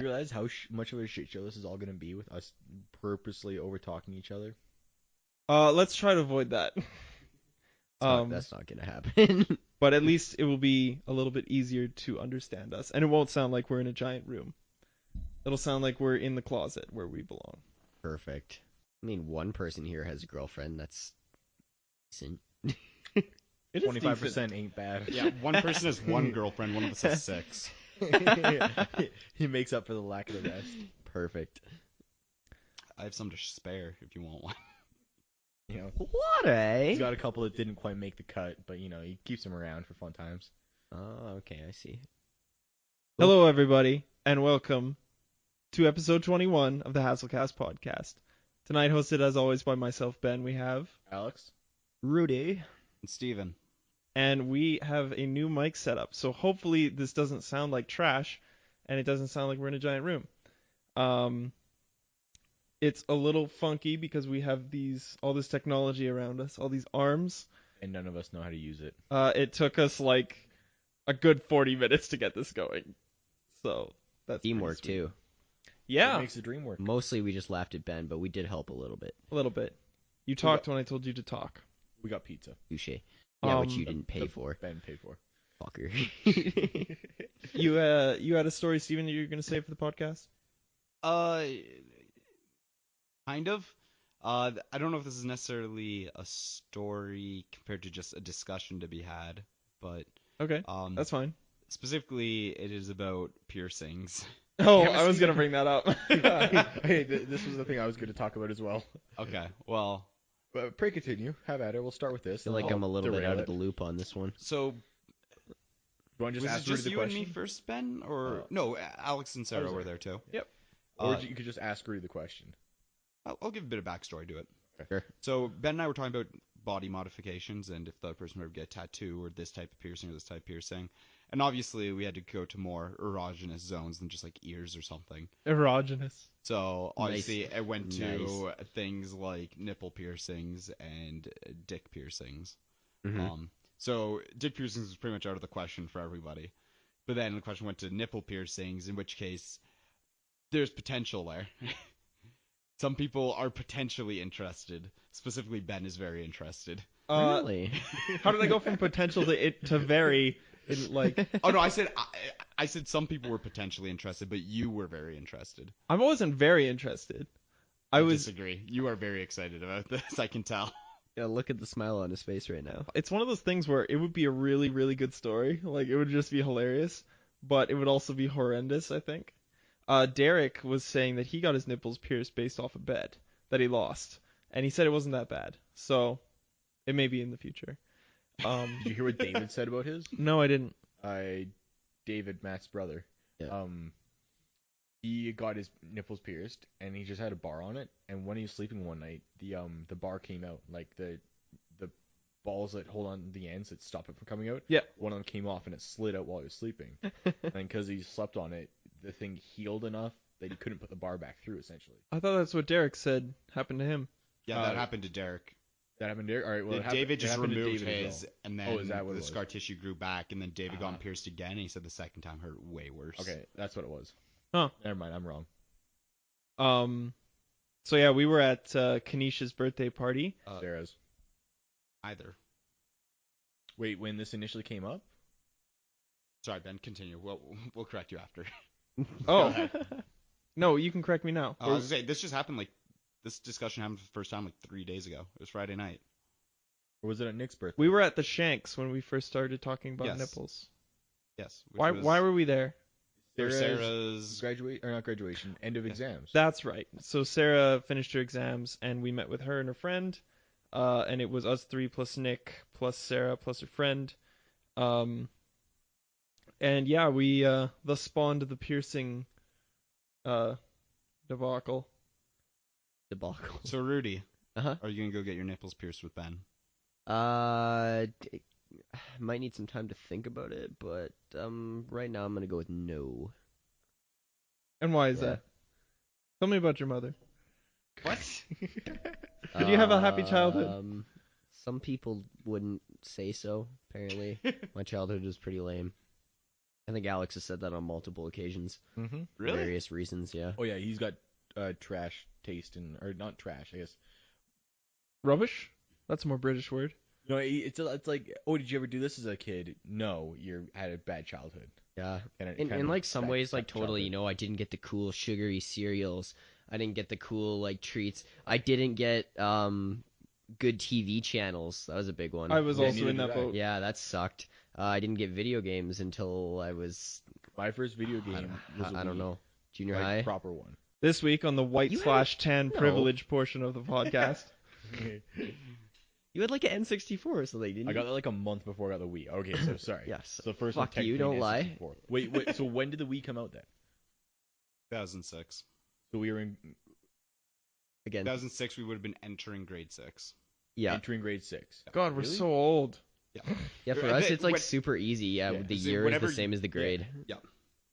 You realize how much of a shit show this is all gonna be with us purposely over talking each other? Let's try to avoid that. That's not gonna happen. But at least it will be a little bit easier to understand us, and it won't sound like we're in a giant room. It'll sound like we're in the closet where we belong. Perfect. I mean, one person here has a girlfriend. That's decent. 25% ain't bad. Yeah, one person has one girlfriend, one of us has 6. He makes up for the lack of the rest. Perfect. I have some to spare if you want one. You know, What, eh? he's got a couple that didn't quite make the cut, but you know, he keeps them around for fun times. Oh, okay, I see. Hello, everybody, and welcome to episode 21 of the Hastlecast podcast. Tonight, hosted as always by myself, Ben, we have, Alex? Rudy. And Steven. and we have a new mic setup. So hopefully this doesn't sound like trash, and it doesn't sound like we're in a giant room. It's a little funky because we have all this technology around us, all these arms. And none of us know how to use it. It took us like a good 40 minutes to get this going. So that's Teamwork, pretty sweet. too. Yeah, It makes the dream work. Mostly we just laughed at Ben, but we did help a little bit. a little bit. You talked when I told you to talk. We got pizza. Touche. Yeah, which you Um, didn't pay for. Ben paid for. Fucker. You had a story, Steven, that you were going to say for the podcast? Kind of. I don't know if this is necessarily a story compared to just a discussion to be had, but Okay, that's fine. specifically it is about piercings. Oh, Damn, I was going to bring that up. Hey, this was the thing I was going to talk about as well. Okay, well, But pray continue. Have at it. We'll start with this. I feel like and I'm a I'll little bit derail out it. of the loop on this one. so You want to was just it ask Rudi just the you question? and me first, Ben? Or no, Alex and I Sarah was were there. there too. Yep. Or Uh, you could just ask Rudi the question. I'll give a bit of backstory to it. Sure. So Ben and I were talking about body modifications and if the person would get a tattoo or this type of piercing or this type of piercing. And obviously we had to go to more erogenous zones than just like ears or something. Erogenous. So obviously Nice. I went to Nice. things like nipple piercings and dick piercings. Mhm. So dick piercings was pretty much out of the question for everybody. But then the question went to nipple piercings, in which case there's potential there. Some people are potentially interested. Specifically, Ben is very interested. Really? How did I go from potential to it to very, like... Oh no, I said some people were potentially interested, but you were very interested. I wasn't very interested. I was... disagree. You are very excited about this. I can tell. Yeah, look at the smile on his face right now. It's one of those things where it would be a really, really good story. Like, it would just be hilarious, but it would also be horrendous, I think. Derek was saying that he got his nipples pierced based off a bet that he lost, and he said it wasn't that bad. So, it may be in the future. Did you hear what David said about his? No, I didn't. David, Matt's brother. Yeah. He got his nipples pierced, and he just had a bar on it. And when he was sleeping one night, the bar came out, like the balls that hold on the ends that stop it from coming out. Yeah. One of them came off, and it slid out while he was sleeping. And because he slept on it, the thing healed enough that he couldn't put the bar back through. Essentially, I thought that's what Derek said happened to him. Yeah, that happened to Derek. that happened there. All right. Well, David just happened to removed David as his, well. and then Oh, is that what it the was? scar tissue grew back, and then David Uh-huh. got pierced again, and he said the second time hurt way worse. Okay, that's what it was. Huh. Never mind. I'm wrong. So yeah, we were at Kanisha's birthday party. Sarah's. Either. Wait, when this initially came up? Sorry, Ben. Continue. We'll correct you after. Oh, no, you can correct me now. I was gonna say this just happened this discussion happened for the first time like 3 days ago. It was Friday night. Or was it at Nick's birthday? We were at the Shanks when we first started talking about Yes. nipples. Yes. which Why was were we there? for Sarah's not graduation, end of exams. That's right. So Sarah finished her exams, and we met with her and her friend, and it was us three plus Nick plus Sarah plus her friend, and yeah, we thus spawned the piercing debacle. So Rudi, Uh-huh. are you gonna go get your nipples pierced with Ben? Might need some time to think about it, but right now I'm gonna go with no. And why is Yeah. that? Tell me about your mother. What? Did you have a happy childhood? Some people wouldn't say so. Apparently, my childhood was pretty lame. I think Alex has said that on multiple occasions. Mm-hmm. For Really? various reasons, yeah. Oh yeah, he's got trash taste or not trash, I guess. Rubbish? That's a more British word. No, it's like, oh, did you ever do this as a kid? No, you had a bad childhood. Yeah. Kinda- In kind of like some bad ways, like totally, childhood. I didn't get the cool sugary cereals. I didn't get the cool like treats. I didn't get good TV channels. That was a big one. I was Yeah, also neither in that did I. boat. Yeah, that sucked. I didn't get video games until I was My first video game was a I don't Wii, know, junior like high. proper one. This week on the white You had- slash tan no. privilege portion of the podcast. You had like an N64 or something, didn't you? I got that like a month before I got the Wii. Okay, so sorry. Yes. So the first Fuck one you, technically don't lie. N64. Wait. So when did the Wii come out then? 2006. So we were Again. 2006, we would have been entering grade 6. Yeah. entering grade 6. God, we're Really? so old. Yeah, for I us think it's like when- super easy. Yeah, Yeah. the So year is whenever- the same as the grade. Yeah.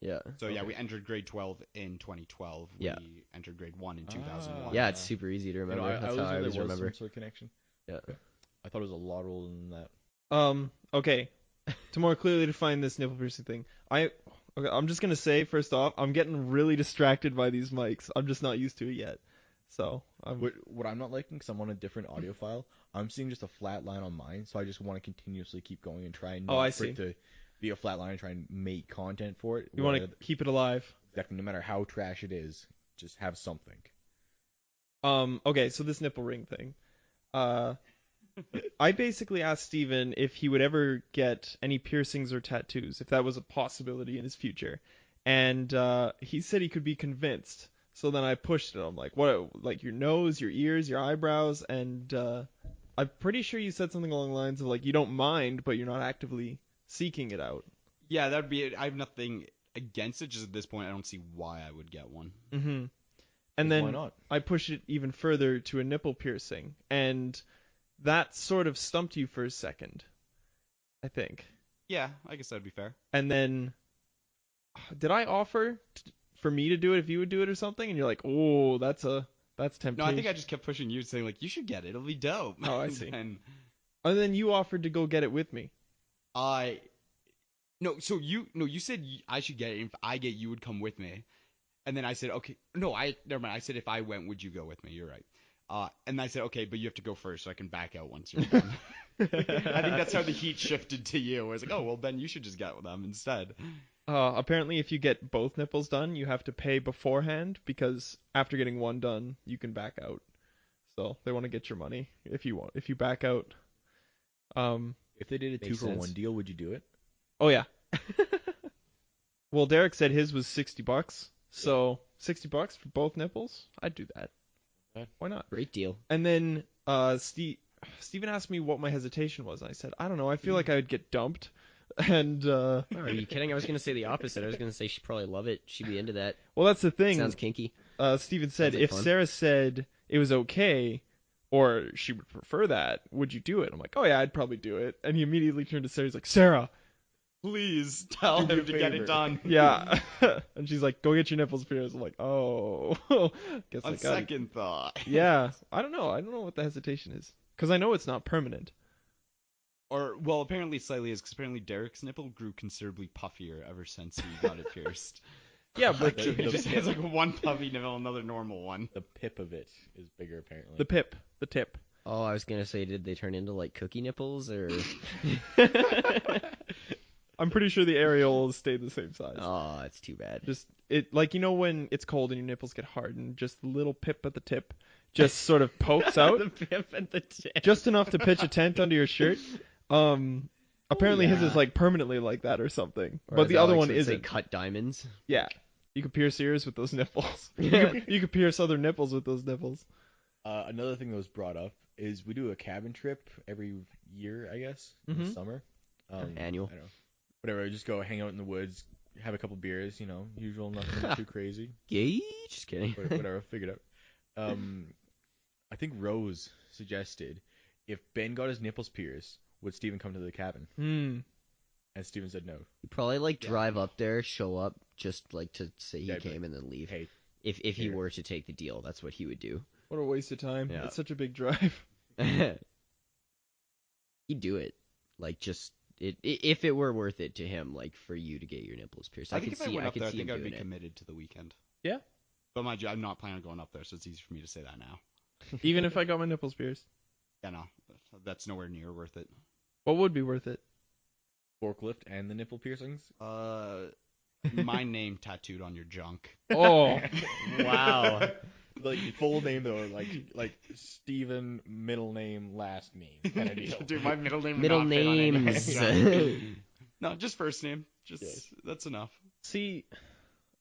Yeah. So yeah, Okay. we entered grade 12 in 2012. Yeah. We entered grade 1 in 2001. Yeah, it's super easy to remember. That's how I always there was remember. some sort of connection. Yeah. I thought it was a lot older than that. Okay. To more clearly define this nipple piercing thing, I'm just gonna say first off, I'm getting really distracted by these mics. I'm just not used to it yet. So What I'm not liking, because I'm on a different audio file, I'm seeing just a flat line on mine, so I just want to continuously keep going and try and not I for see. it to be a flat line and try and make content for it. you want to keep it alive. Exactly, no matter how trash it is, just have something. Okay, so this nipple ring thing. I basically asked Steven if he would ever get any piercings or tattoos, if that was a possibility in his future. And he said he could be convinced. So then I pushed it. I'm like, what, like your nose, your ears, your eyebrows? And I'm pretty sure you said something along the lines of like, you don't mind, but you're not actively seeking it out. Yeah, that'd be it. I have nothing against it. Just at this point, I don't see why I would get one. Mm-hmm. And Why then not? I pushed it even further to a nipple piercing. And that sort of stumped you for a second, I think. Yeah, I guess that'd be fair. And then, did I offer for me to do it if you would do it or something? And you're like, oh, that's temptation. No, I think I just kept pushing you, saying like, you should get it. It'll be dope. Oh, I see. And And then you offered to go get it with me. you said I should get it. If I get, you would come with me. And then I said, okay, no, never mind. I said if I went, would you go with me? You're right. And I said, okay, but you have to go first so I can back out once you're done. I think that's how the heat shifted to you. I was like, oh, well, Ben, you should just get with them instead. Apparently, if you get both nipples done, you have to pay beforehand because after getting one done, you can back out. So they want to get your money if you back out. If they did a Makes 2-for-1 sense. deal, would you do it? Oh yeah. Well, Derek said his was $60, so $60 for both nipples. I'd do that. Okay. Why not? Great deal. And then Steven asked me what my hesitation was. I said, I don't know. I feel like I would get dumped. And Oh, are you kidding? I was gonna say the opposite. I was gonna say she'd probably love it. She'd be into that. well, that's the thing. Sounds kinky. Steven said, Sounds like if fun. Sarah said it was okay, or she would prefer that, would you do it? I'm like, oh yeah, I'd probably do it. And he immediately turned to Sarah. He's like, Sarah, Please tell Do me him a to get favor. it done. yeah. And she's like, go get your nipples pierced. I'm like, oh, guess I On got it. second thought. Yeah, I don't know. I don't know what the hesitation is because I know it's not permanent. Or, well, apparently slightly is, because apparently Derek's nipple grew considerably puffier ever since he got it pierced. Yeah, but He just has like one puffy nipple, another normal one. The pip of it is bigger, apparently. the tip. Oh, I was gonna say, did they turn into like cookie nipples or? I'm pretty sure the areolas stayed the same size. Oh, it's too bad. Just it like when it's cold and your nipples get hardened, just the little pip at the tip just sort of pokes out, The pip and the tip. just enough to pitch a tent under your shirt. Apparently his is like permanently like that or something, Or but as the other Alex one would say, isn't. cut diamonds. Yeah, you could pierce ears with those nipples. You could pierce other nipples with those nipples. Another thing that was brought up is we do a cabin trip every year, I guess, in the Mhm. summer. Annual. I don't know. Whatever, just go hang out in the woods, have a couple beers, usual, nothing too crazy. Yay! Just kidding. Whatever, figure it out. I think Rose suggested if Ben got his nipples pierced, would Steven come to the cabin? Hmm. And Steven said no. You'd probably like drive up there, show up, just like to say he Yeah, but- came and then leave. Hey, If he here. were to take the deal, that's what he would do. What a waste of time. Yeah. It's such a big drive. He'd do it. Like just if it were worth it to him, like for you to get your nipples pierced. I think if I went up there, I see him think I'd be doing it. committed to the weekend. Yeah. But mind you, I'm not planning on going up there, so it's easy for me to say that now. Even if I got my nipples pierced, Yeah, no, that's nowhere near worth it. what would be worth it? Forklift and the nipple piercings. My name tattooed on your junk. Oh, Wow. Like full name though, like Steven, middle name, last name kind of deal. Dude, my middle name. would Middle not fit on any names. junk. No, just first name. Just that's enough. see,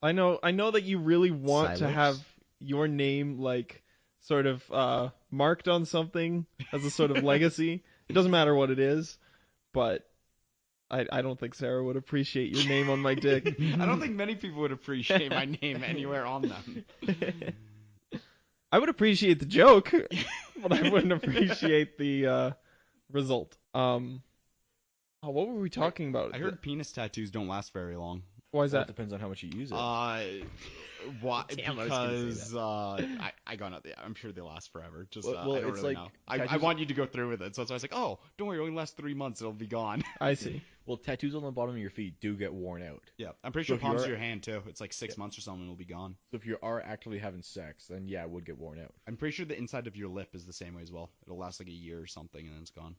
I know that you really want to Silos? have your name like sort of marked on something as a sort of legacy. It doesn't matter what it is, but I don't think Sarah would appreciate your name on my dick. I don't think many people would appreciate my name anywhere on them. I would appreciate the joke, but I wouldn't appreciate the result. What were we talking about? I heard penis tattoos don't last very long. Why is Well, that? it depends on how much you use it. Why? Damn, I was gonna say Because I got nothing. I'm sure they last forever. Just Well, I don't it's really like know. I tattoos- want you to go through with it. So that's why I was like, oh, don't worry, it only lasts 3 months. It'll be gone. I see. Well, tattoos on the bottom of your feet do get worn out. Yeah, I'm pretty So sure if you palms are- of your hand too. It's like 6 months or something. It'll be gone. So if you are actively having sex, then yeah, it would get worn out. I'm pretty sure the inside of your lip is the same way as well. It'll last like a year or something, and then it's gone.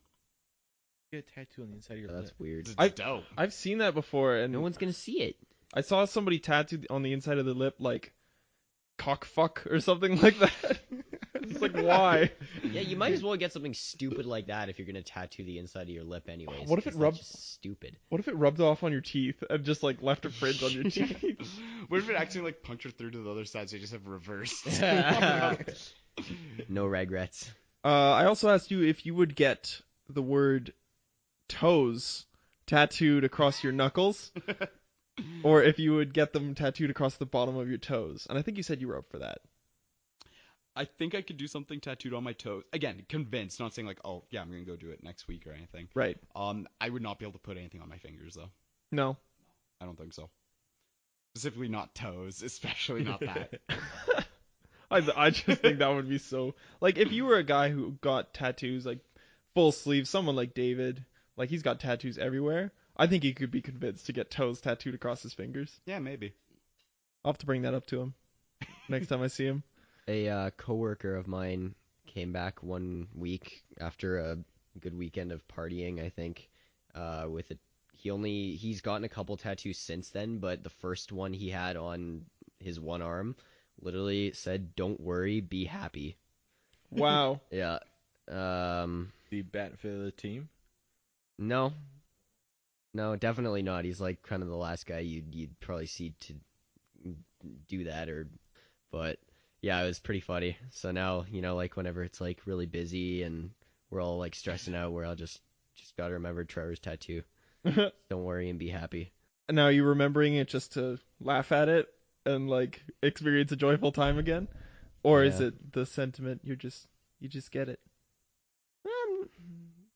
Get a tattoo on the inside of your That's lip. weird. It's dope. I've seen that before, and No one's gonna see it. I saw somebody tattooed on the inside of the lip like cock fuck or something like that. It's like, why? Yeah, you might as well get something stupid like that if you're gonna tattoo the inside of your lip anyways. What if 'cause it that's rubs- just stupid? What if it rubbed off on your teeth and just like left a fringe on your teeth? What if it actually like punctured through to the other side, so you just have reversed? No regrets. I also asked you if you would get the word toes tattooed across your knuckles, or if you would get them tattooed across the bottom of your toes. And I think you said you were up for that. I think I could do something tattooed on my toes. Again, convinced, not saying like, oh yeah, I'm gonna go do it next week or anything. Right. I would not be able to put anything on my fingers though. No. I don't think so. Specifically not toes, especially not that. I just think that would be so... Like, if you were a guy who got tattoos, like, full sleeves, someone like David, like, he's got tattoos everywhere, I think he could be convinced to get toes tattooed across his fingers. Yeah, maybe. I'll have to bring that up to him next time I see him. A coworker of mine came back one week after a good weekend of partying, I think, with a he's gotten a couple tattoos since then, but the first one he had on his one arm literally said, "Don't worry, be happy." Wow. Yeah. The bat for the team. No, definitely not. He's like kind of the last guy you'd probably see to do that, but yeah, it was pretty funny. So now, like whenever it's like really busy and we're all like stressing out, where I'll just gotta remember Trevor's tattoo. Don't worry and be happy. Now, are you remembering it just to laugh at it and like experience a joyful time again, or is Yeah. it the sentiment you just get it?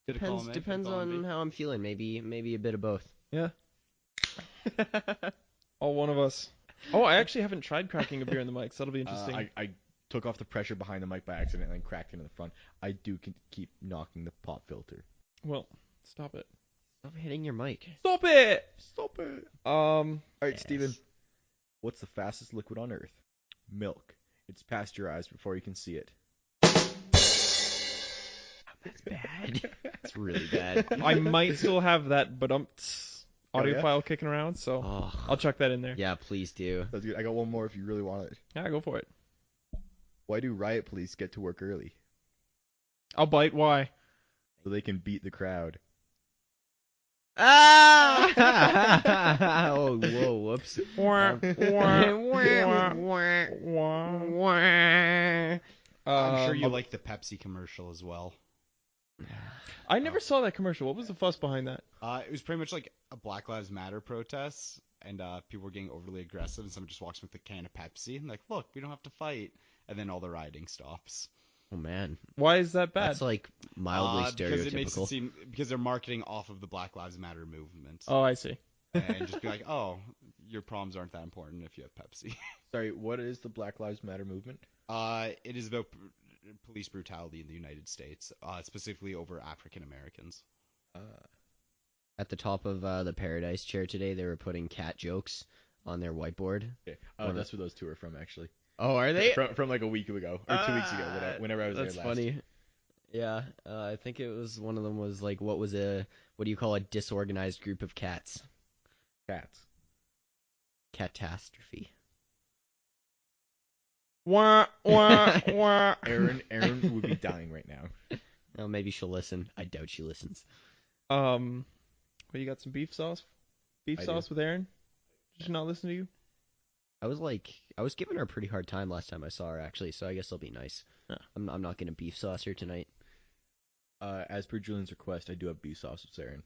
Get a column A, Depends get a column on B. how I'm feeling. Maybe a bit of both. Yeah. All one of us. Oh, I actually haven't tried cracking a beer in the mics. That'll be interesting. I took off the pressure behind the mic by accident and then cracked it in the front. I do keep knocking the pop filter. Well, stop it. Stop hitting your mic. Stop it. Stop it. All right, Yes. Steven. What's the fastest liquid on Earth? Milk. It's pasteurized before you can see it. That's bad. That's really bad. I might still have that audio Oh, yeah? file kicking around, so Oh, I'll chuck that in there. yeah, please do. That's good. I got one more if you really want it. Yeah, go for it. Why do riot police get to work early? I'll bite. Why? So they can beat the crowd. Ah! Oh, whoa, whoops. I'm sure you Um, like the Pepsi commercial as well. I never saw that commercial. What was the fuss behind that? It was pretty much like a Black Lives Matter protest, and people were getting overly aggressive, and someone just walks with a can of Pepsi, and like, look, we don't have to fight, and then all the rioting stops. Oh man, Why is that bad? that's like mildly Because it makes it stereotypical. seem because they're marketing off of the Black Lives Matter movement, Oh, I see. and just be like, oh, your problems aren't that important if you have Pepsi. Sorry, what is the Black Lives Matter movement? It is about police brutality in the United States, specifically over African Americans. At the top of the Paradise chair today, they were putting cat jokes on their whiteboard. Okay. One That's where those two are from, actually. Oh, are they? From like a week ago or 2 weeks ago, whenever I was there That's last. funny. Yeah, I think it was one of them was like, what do you call a disorganized group of cats? Cats. Catastrophe. Wah, wah, wah. Aaron would be dying right now. Oh, maybe she'll listen. I doubt she listens. Well, you got some beef sauce? Beef I sauce with Aaron? Did she not listen to you? I was giving her a pretty hard time last time I saw her, actually, so I guess it'll be nice. Yeah. I'm not gonna beef sauce her tonight. As per Julian's request, I do have beef sauce with Aaron.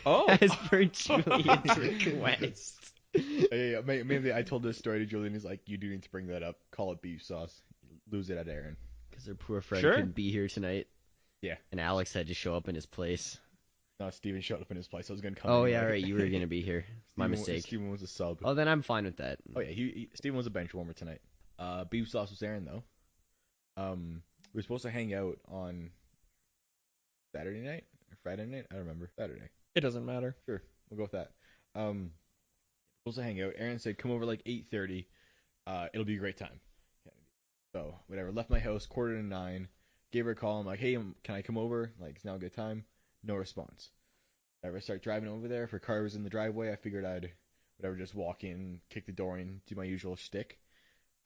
Oh. As per Julian's request. Yeah, maybe I told this story to Julian. He's like, you do need to bring that up. Call it beef sauce. Lose it at Aaron. Because her poor friend Sure. couldn't be here tonight. Yeah. And Alex had to show up in his place. No, Steven showed up in his place. I was gonna come. Oh, anyway. yeah, right. You were gonna be here. My mistake. Steven was a sub. Oh, then I'm fine with that. Oh yeah, Steven was a bench warmer tonight. Beef sauce with Aaron though. We were supposed to hang out on Saturday night or Friday night. I don't remember. Saturday. It doesn't matter. Sure, we'll go with that. Supposed to hang out. Aaron said, "Come over like 8:30. It'll be a great time." So whatever. Left my house 8:45. Gave her a call. I'm like, "Hey, can I come over? Like, it's now a good time." No response. Whatever. Start driving over there. If her car was in the driveway, I figured I'd just walk in, kick the door in, do my usual shtick.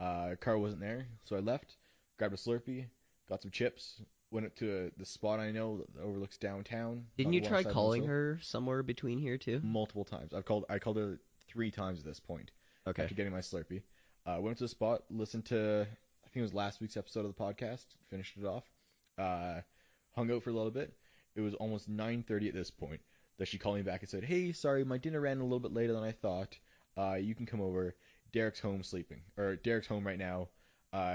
Car wasn't there, so I left. Grabbed a Slurpee, got some chips, went up to the spot I know that overlooks downtown. Didn't you west try side of calling Hillsville. her somewhere between here, too? Multiple times. I called her 3 times at this point. Okay. After getting my Slurpee. Went to the spot, listened to, I think it was last week's episode of the podcast, finished it off. Hung out for a little bit. It was almost 9:30 at this point that she called me back and said, "Hey, sorry, my dinner ran a little bit later than I thought. You can come over. Derek's home sleeping. Or Derek's home right now,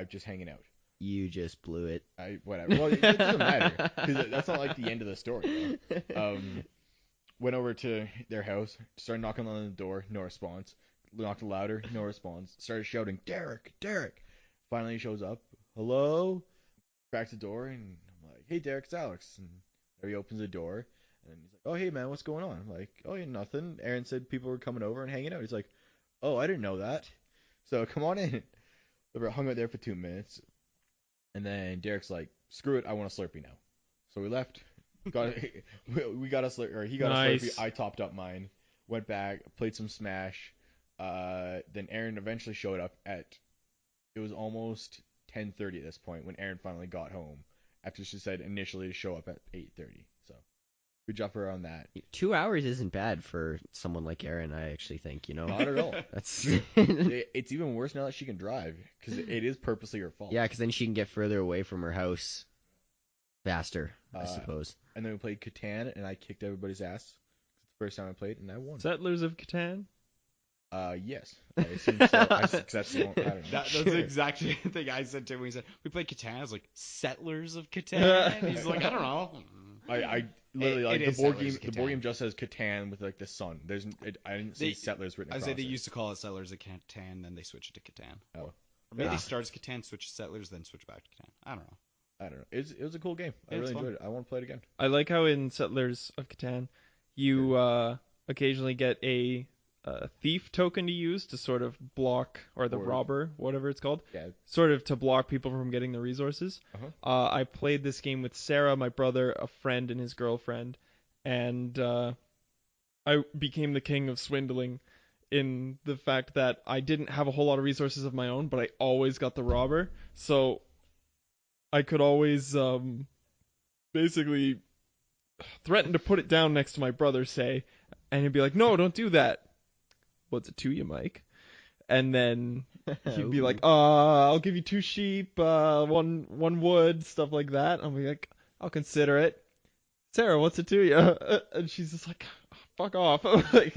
just hanging out." You just blew it. Whatever. Well, it doesn't matter. 'Cause that's not like the end of the story, though. Went over to their house, started knocking on the door, no response. Knocked louder, no response. Started shouting, "Derek, Derek!" Finally he shows up. "Hello?" Cracks the door, and I'm like, "Hey, Derek, it's Alex." And he opens the door, and he's like, "Oh, hey, man, what's going on?" I'm like, "Oh, yeah, nothing. Aaron said people were coming over and hanging out." He's like, "Oh, I didn't know that. So come on in." We hung out there for 2 minutes, and then Derek's like, "Screw it, I want a Slurpee now." So we left. We got a Slurpee, or he got Nice. a Slurpee. I topped up mine. Went back, played some Smash. Then Aaron eventually showed up it was almost 10:30 at this point when Aaron finally got home after she said initially to show up at 8:30. So good job for her on that. 2 hours isn't bad for someone like Aaron, I actually think, Not at all. That's It's even worse now that she can drive because it is purposely her fault. Yeah, because then she can get further away from her house faster, I suppose. And then we played Catan, and I kicked everybody's ass. It's the first time I played, and I won. Settlers of Catan? Yes. I assume so. 'Cause that's the one, I don't know. That's the exact same thing I said to him when he said, "We played Catan." I was like, "Settlers of Catan?" He's like, "I don't know." I literally It the is board Settlers game. of The board Catan. game just says Catan with like the sun. I didn't see Settlers written I across say they it. used to call it Settlers of Catan, then they switched it to Catan. Oh. Or maybe Yeah. they started as Catan, switched to Settlers, then switched back to Catan. I don't know. I don't know. It was a cool game. I Yeah, it's really fun. enjoyed it. I want to play it again. I like how in Settlers of Catan, you occasionally get a thief token to use to sort of block, or the Or- robber, whatever it's called, Yeah. sort of to block people from getting the resources. Uh-huh. I played this game with Sarah, my brother, a friend, and his girlfriend, and I became the king of swindling in the fact that I didn't have a whole lot of resources of my own, but I always got the robber, so I could always basically threaten to put it down next to my brother, say, and he'd be like, "No, don't do that." "What's it to you, Mike?" And then he'd be like, "I'll give you 2 sheep, one wood," stuff like that. I'll be like, "I'll consider it." "Sarah, what's it to you?" And she's just like, "Fuck off." Like,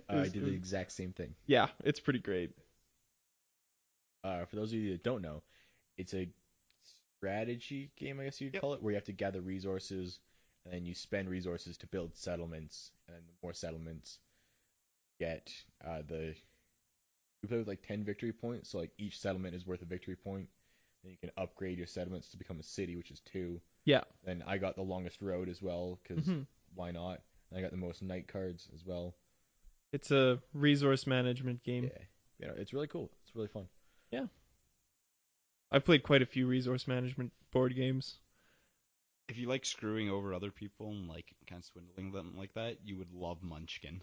I did the exact same thing. yeah, it's pretty great. For those of you that don't know, it's a strategy game, I guess you'd Yep. call it, where you have to gather resources, and then you spend resources to build settlements, and then the more settlements get you play with like 10 victory points, so like each settlement is worth a victory point. Then you can upgrade your settlements to become a city, which is 2. Yeah. Then I got the longest road as well, because Mhm. why not? And I got the most night cards as well. It's a resource management game. Yeah, it's really cool. It's really fun. I've played quite a few resource management board games. If you like screwing over other people and like kind of swindling them like that, you would love Munchkin.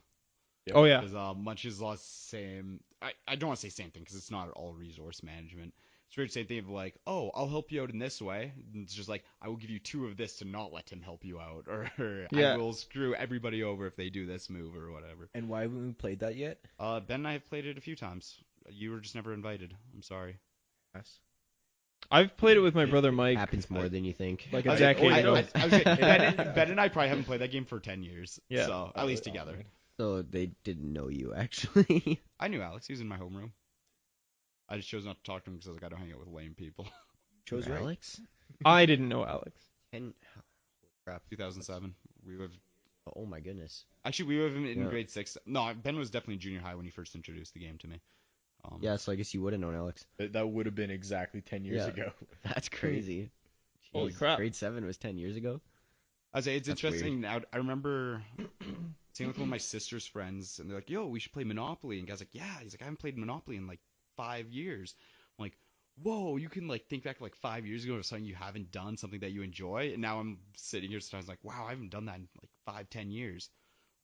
Yep. Oh yeah, Because Munch is the same. I don't want to say same thing because it's not at all resource management. It's very same thing of like, oh, I'll help you out in this way. And it's just like, I will give you 2 of this to not let him help you out, or Yeah. I will screw everybody over if they do this move or whatever. And why haven't we played that yet? Ben and I have played it a few times. You were just never invited. I'm sorry. Yes. I've played it with my brother Mike. Happens more than you think. Like I a was decade I- ago. I was gonna- Ben and I probably haven't played that game for 10 years. Yeah. So at least together. So they didn't know you actually. I knew Alex. He was in my homeroom. I just chose not to talk to him because I was like, I don't hang out with lame people. Chose right. Alex. I didn't know Alex. Holy crap. 2007. We lived. Oh my goodness. Actually, we lived in Yeah. grade 6. No, Ben was definitely junior high when he first introduced the game to me. Yeah, so I guess you would have known Alex. That would have been exactly 10 years Yeah. ago. That's crazy. Holy Jeez, crap. Grade 7 was 10 years ago. I say it's That's interesting. Now, I remember seeing with one of my sister's friends, and they're like, "Yo, we should play Monopoly." And guy's like, "Yeah." He's like, "I haven't played Monopoly in like 5 years." I'm like, "Whoa, you can like think back like 5 years ago to something you haven't done, something that you enjoy." And now I'm sitting here sometimes like, "Wow, I haven't done that in like 5-10 years."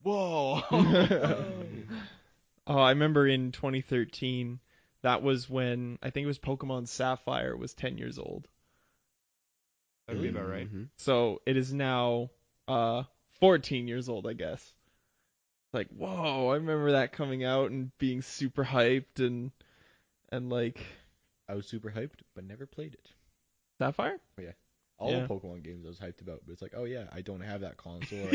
Whoa. Oh, I remember in 2013, that was when I think it was Pokemon Sapphire was 10 years old. That'd be about right. Mhm. So it is now 14 years old, I guess. Like, whoa, I remember that coming out and being super hyped and like I was super hyped, but never played it. Sapphire? All Yeah. the Pokemon games I was hyped about, but it's like, oh yeah, I don't have that console,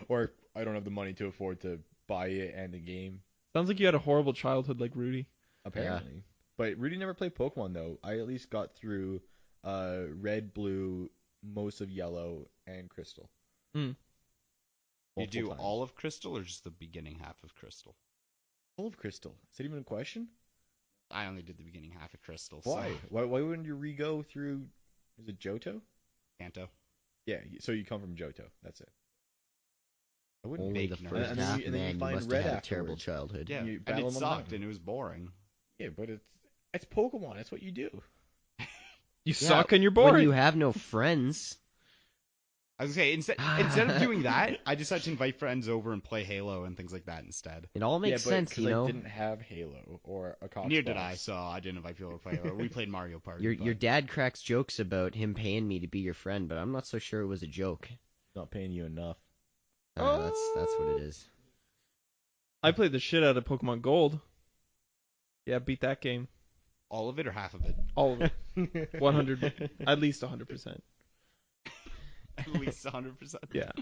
or I don't have the money to afford to buy it and the game. Sounds like you had a horrible childhood like Rudy. Apparently. But Rudy never played Pokemon though. I at least got through Red, Blue, most of Yellow, and Crystal. Hmm. You do Multiple times. all of Crystal or just the beginning half of Crystal? All of Crystal. Is that even a question? I only did the beginning half of Crystal. Why? So. Why wouldn't you re-go through? Is it Johto? Kanto. Yeah. So you come from Johto. That's it. I wouldn't. Only Bake the nerd. first And then half, you- and then you man. You find must Red have had a terrible afterwards. childhood. Yeah, You and battle it them sucked down. and it was boring. Yeah, but it's Pokemon. That's what you do. You Yeah, suck and you're When boring. you have no friends. I was gonna say instead of doing that, I decided to invite friends over and play Halo and things like that instead. It all makes yeah, sense, 'cause you know. I didn't have Halo or a console. Neither did I, so I didn't invite people to play Halo. We played Mario Party. Your but- dad cracks jokes about him paying me to be your friend, but I'm not so sure it was a joke. Not paying you enough. That's what it is. I played the shit out of Pokemon Gold. Yeah, beat that game. all of it or half of it? All of it. 100, at least 100%. At least 100%. Yeah.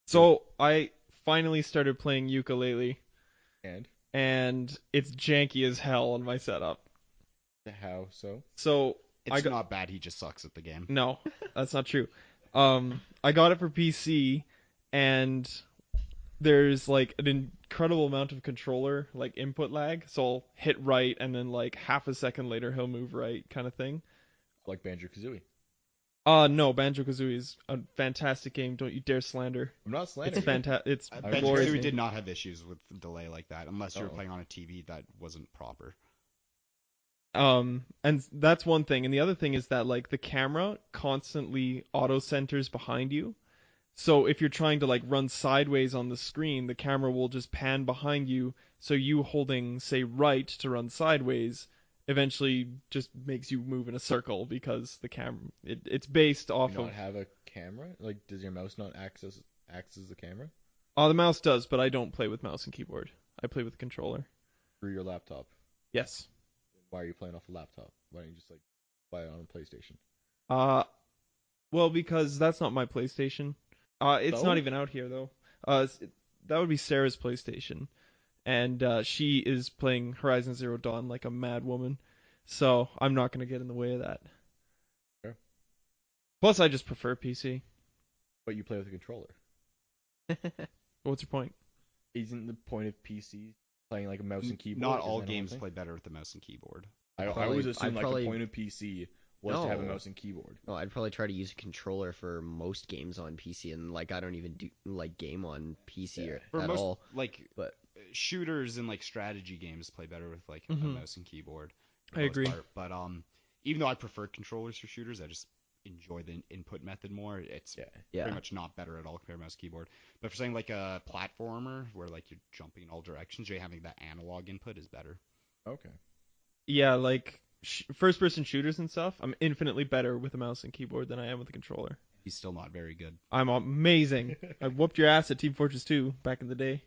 So I finally started playing ukulele, And it's janky as hell on my setup. how so? So It's not bad. He just sucks at the game. no, that's not true. I got it for PC, and there's like an incredible amount of controller like input lag. So I'll hit right, and then like half a second later he'll move right, kind of thing. Like Banjo-Kazooie. No, Banjo-Kazooie is a fantastic game. Don't you dare slander. I'm not It's slandering. fantastic. It's Banjo-Kazooie glorious. Banjo did not have issues with delay like that, unless you were Uh-oh. playing on a TV that wasn't proper. And that's one thing, and the other thing is that like the camera constantly auto centers behind you. So if you're trying to like run sideways on the screen, the camera will just pan behind you. So you holding say right to run sideways eventually just makes you move in a circle because the camera it's based Do off you of not have a camera? Like, does your mouse not act as the camera the mouse does, but I don't play with mouse and keyboard. I play with the controller. through your laptop? Yes. Why are you playing off a laptop? Why don't you just like buy it on a PlayStation? Well, because that's not my PlayStation. It's No? not even out here though. That would be Sarah's PlayStation, and she is playing Horizon Zero Dawn like a mad woman. So I'm not gonna get in the way of that. Sure. Plus, I just prefer PC. But you play with a controller. What's your point? Isn't the point of PC playing like a mouse and keyboard? Not Isn't all that the whole games thing? play better with the mouse and keyboard. I Probably- always assume I'd like probably- the point of PC was to have a No. mouse and keyboard. No, I'd probably try to use a controller for most games on PC, and like I don't even do like game on PC Yeah. or, For at most all. like But shooters and like strategy games play better with like a Mhm. mouse and keyboard. for I the most agree. part. But even though I prefer controllers for shooters, I just enjoy the input method more. It's Yeah. yeah, pretty much not better at all compared to mouse keyboard. But for saying like a platformer where like you're jumping in all directions, you're having that analog input is better. Okay. Yeah, like first-person shooters and stuff, I'm infinitely better with a mouse and keyboard than I am with a controller. He's still not very good. I'm amazing. I whooped your ass at Team Fortress 2 back in the day.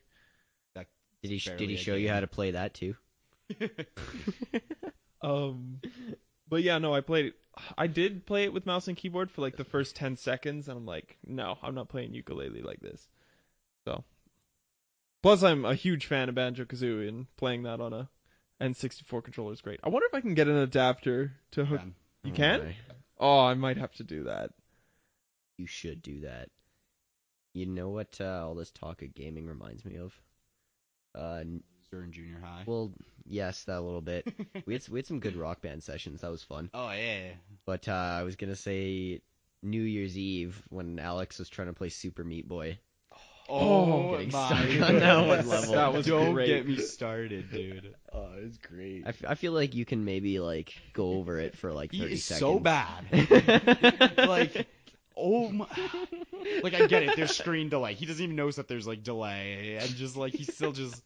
did he barely a show you game. how to play that too? But yeah, no, I did play it with mouse and keyboard for like the first 10 seconds, and I'm like, no, I'm not playing ukulele like this. So, plus I'm a huge fan of Banjo-Kazooie, and playing that on a N64 controller is great. I wonder if I can get an adapter to hook. Again, You Oh can? my. Oh, I might have to do that. You should do that. You know what all this talk of gaming reminds me of? During junior high. Well, yes, that a little bit. We had some good rock band sessions. That was fun. Oh yeah. But I was gonna say New Year's Eve when Alex was trying to play Super Meat Boy. Oh, Getting my stuck on that one goodness. level. That was Don't great. get me started, dude. Oh, it's great. I feel like you can maybe like go over it for like 30 He is seconds. so bad. Like, oh my. Like, I get it. There's screen delay. He doesn't even notice that there's like delay, and just like he's still just.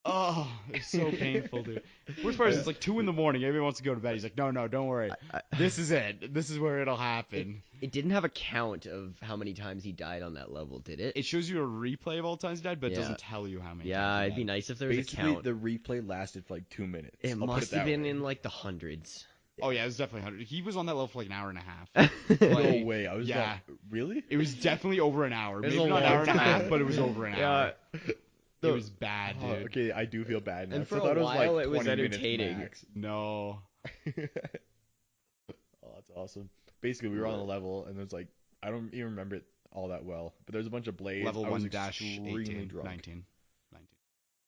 Oh, it's so painful, dude. Worst part is it's like 2 a.m. Everybody wants to go to bed. He's like, no, don't worry. This is it. This is where it'll happen. It didn't have a count of how many times he died on that level, did it? It shows you a replay of all times he died, but it Yeah. doesn't tell you how many. Yeah, times he it'd be died. nice if there was a Basically, count. the replay lasted for like 2 minutes. It I'll put must it have that been way. in like the hundreds. Oh yeah, it was definitely 100. He was on that level for like an hour and a half. No Like, way. I was yeah. Really? It was definitely over an hour. It was Maybe a not an long hour and a half, time. but it was over an hour. No. It was bad, Oh, dude. okay, I do feel bad now. And for I thought a it was like while, it was 20 minutes entertaining. max. No. Oh, that's awesome. Basically, we were on a level, and there's like I don't even remember it all that well, but there's a bunch of blades. Level I was 1 dash extremely 18, drunk. 19.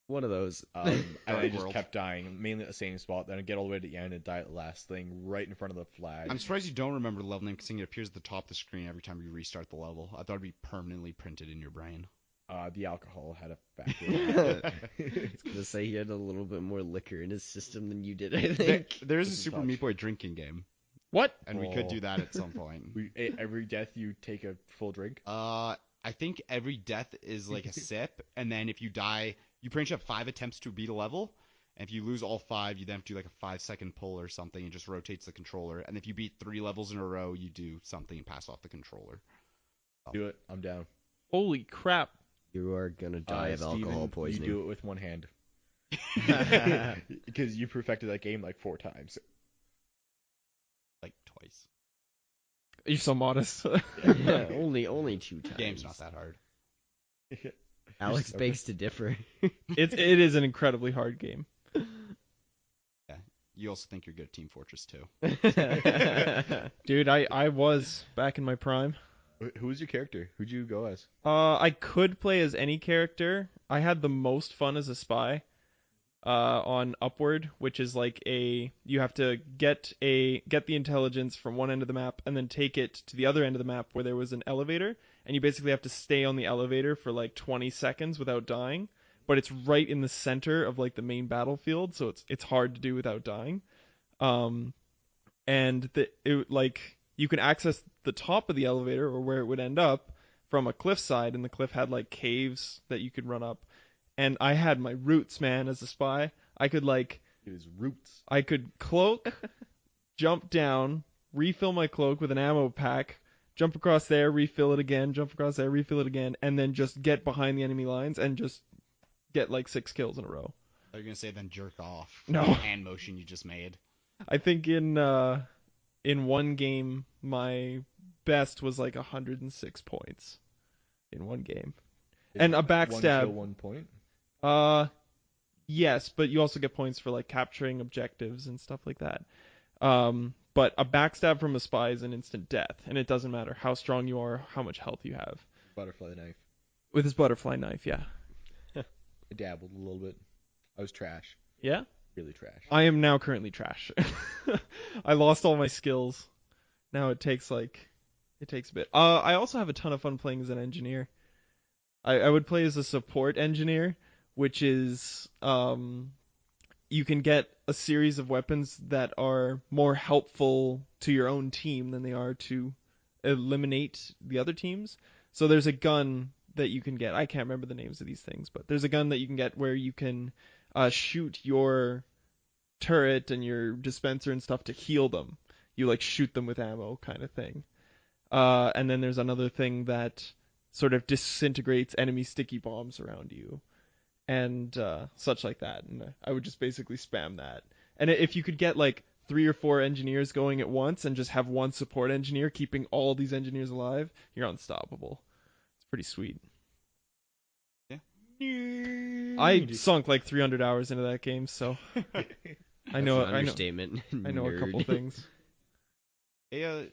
One of those. And I Dark just World. kept dying, mainly at the same spot. Then I'd get all the way to the end and die at the last thing, right in front of the flag. I'm surprised you don't remember the level name because it appears at the top of the screen every time you restart the level. I thought it'd be permanently printed in your brain. The alcohol had a factor. I was gonna say he had a little bit more liquor in his system than you did. I think. There's a Doesn't Super touch. Meat Boy drinking game, What? and we could Oh. do that at some point. Every death you take a full drink. I think every death is like a sip, and then if you die, you pretty much have 5 attempts to beat a level. And if you lose all 5, you then have to do like a 5-second pull or something. It just rotates the controller. And if you beat 3 levels in a row, you do something and pass off the controller. Do it. I'm down. Holy crap. You are gonna die of Steven, alcohol poisoning. You do it with one hand. Because you perfected that game like 4 times. Like twice. You're so modest. Yeah, only 2 times. Game's not that hard. Alex begs to differ. it is an incredibly hard game. You also think you're good at Team Fortress 2. Dude, I was back in my prime. Who was your character? Who'd you go as? I could play as any character. I had the most fun as a spy on Upward, which is like you have to get the intelligence from one end of the map and then take it to the other end of the map where there was an elevator, and you basically have to stay on the elevator for like 20 seconds without dying. But it's right in the center of like the main battlefield, so it's hard to do without dying. And you can access the top of the elevator or where it would end up from a cliffside, and the cliff had like caves that you could run up. And I had my roots, man, as a spy. I could His roots. I could cloak, jump down, refill my cloak with an ammo pack, jump across there, refill it again, jump across there, refill it again, and then just get behind the enemy lines and just get like 6 kills in a row. Are you going to say then jerk off? No. The hand motion you just made. I think in one game my best was like 106 points in one game. And a 1 backstab. kill, 1 point. Yes, but you also get points for like capturing objectives and stuff like that. But a backstab from a spy is an instant death, and it doesn't matter how strong you are, how much health you have. Butterfly knife. With his butterfly knife, yeah. I dabbled a little bit. I was trash. Yeah? really trash. I am now currently trash. I lost all my skills. Now it takes a bit. I also have a ton of fun playing as an engineer. I would play as a support engineer, which is you can get a series of weapons that are more helpful to your own team than they are to eliminate the other teams. So there's a gun that you can get. I can't remember the names of these things, but there's a gun that you can get where you can shoot your turret and your dispenser and stuff to heal them. You like shoot them with ammo kind of thing. And then there's another thing that sort of disintegrates enemy sticky bombs around you and such like that. And I would just basically spam that. And if you could get like 3 or 4 engineers going at once and just have one support engineer keeping all these engineers alive, you're unstoppable. It's pretty sweet. Yeah. I sunk like 300 hours into that game, so I know That's an understatement. I know a couple things. Hey,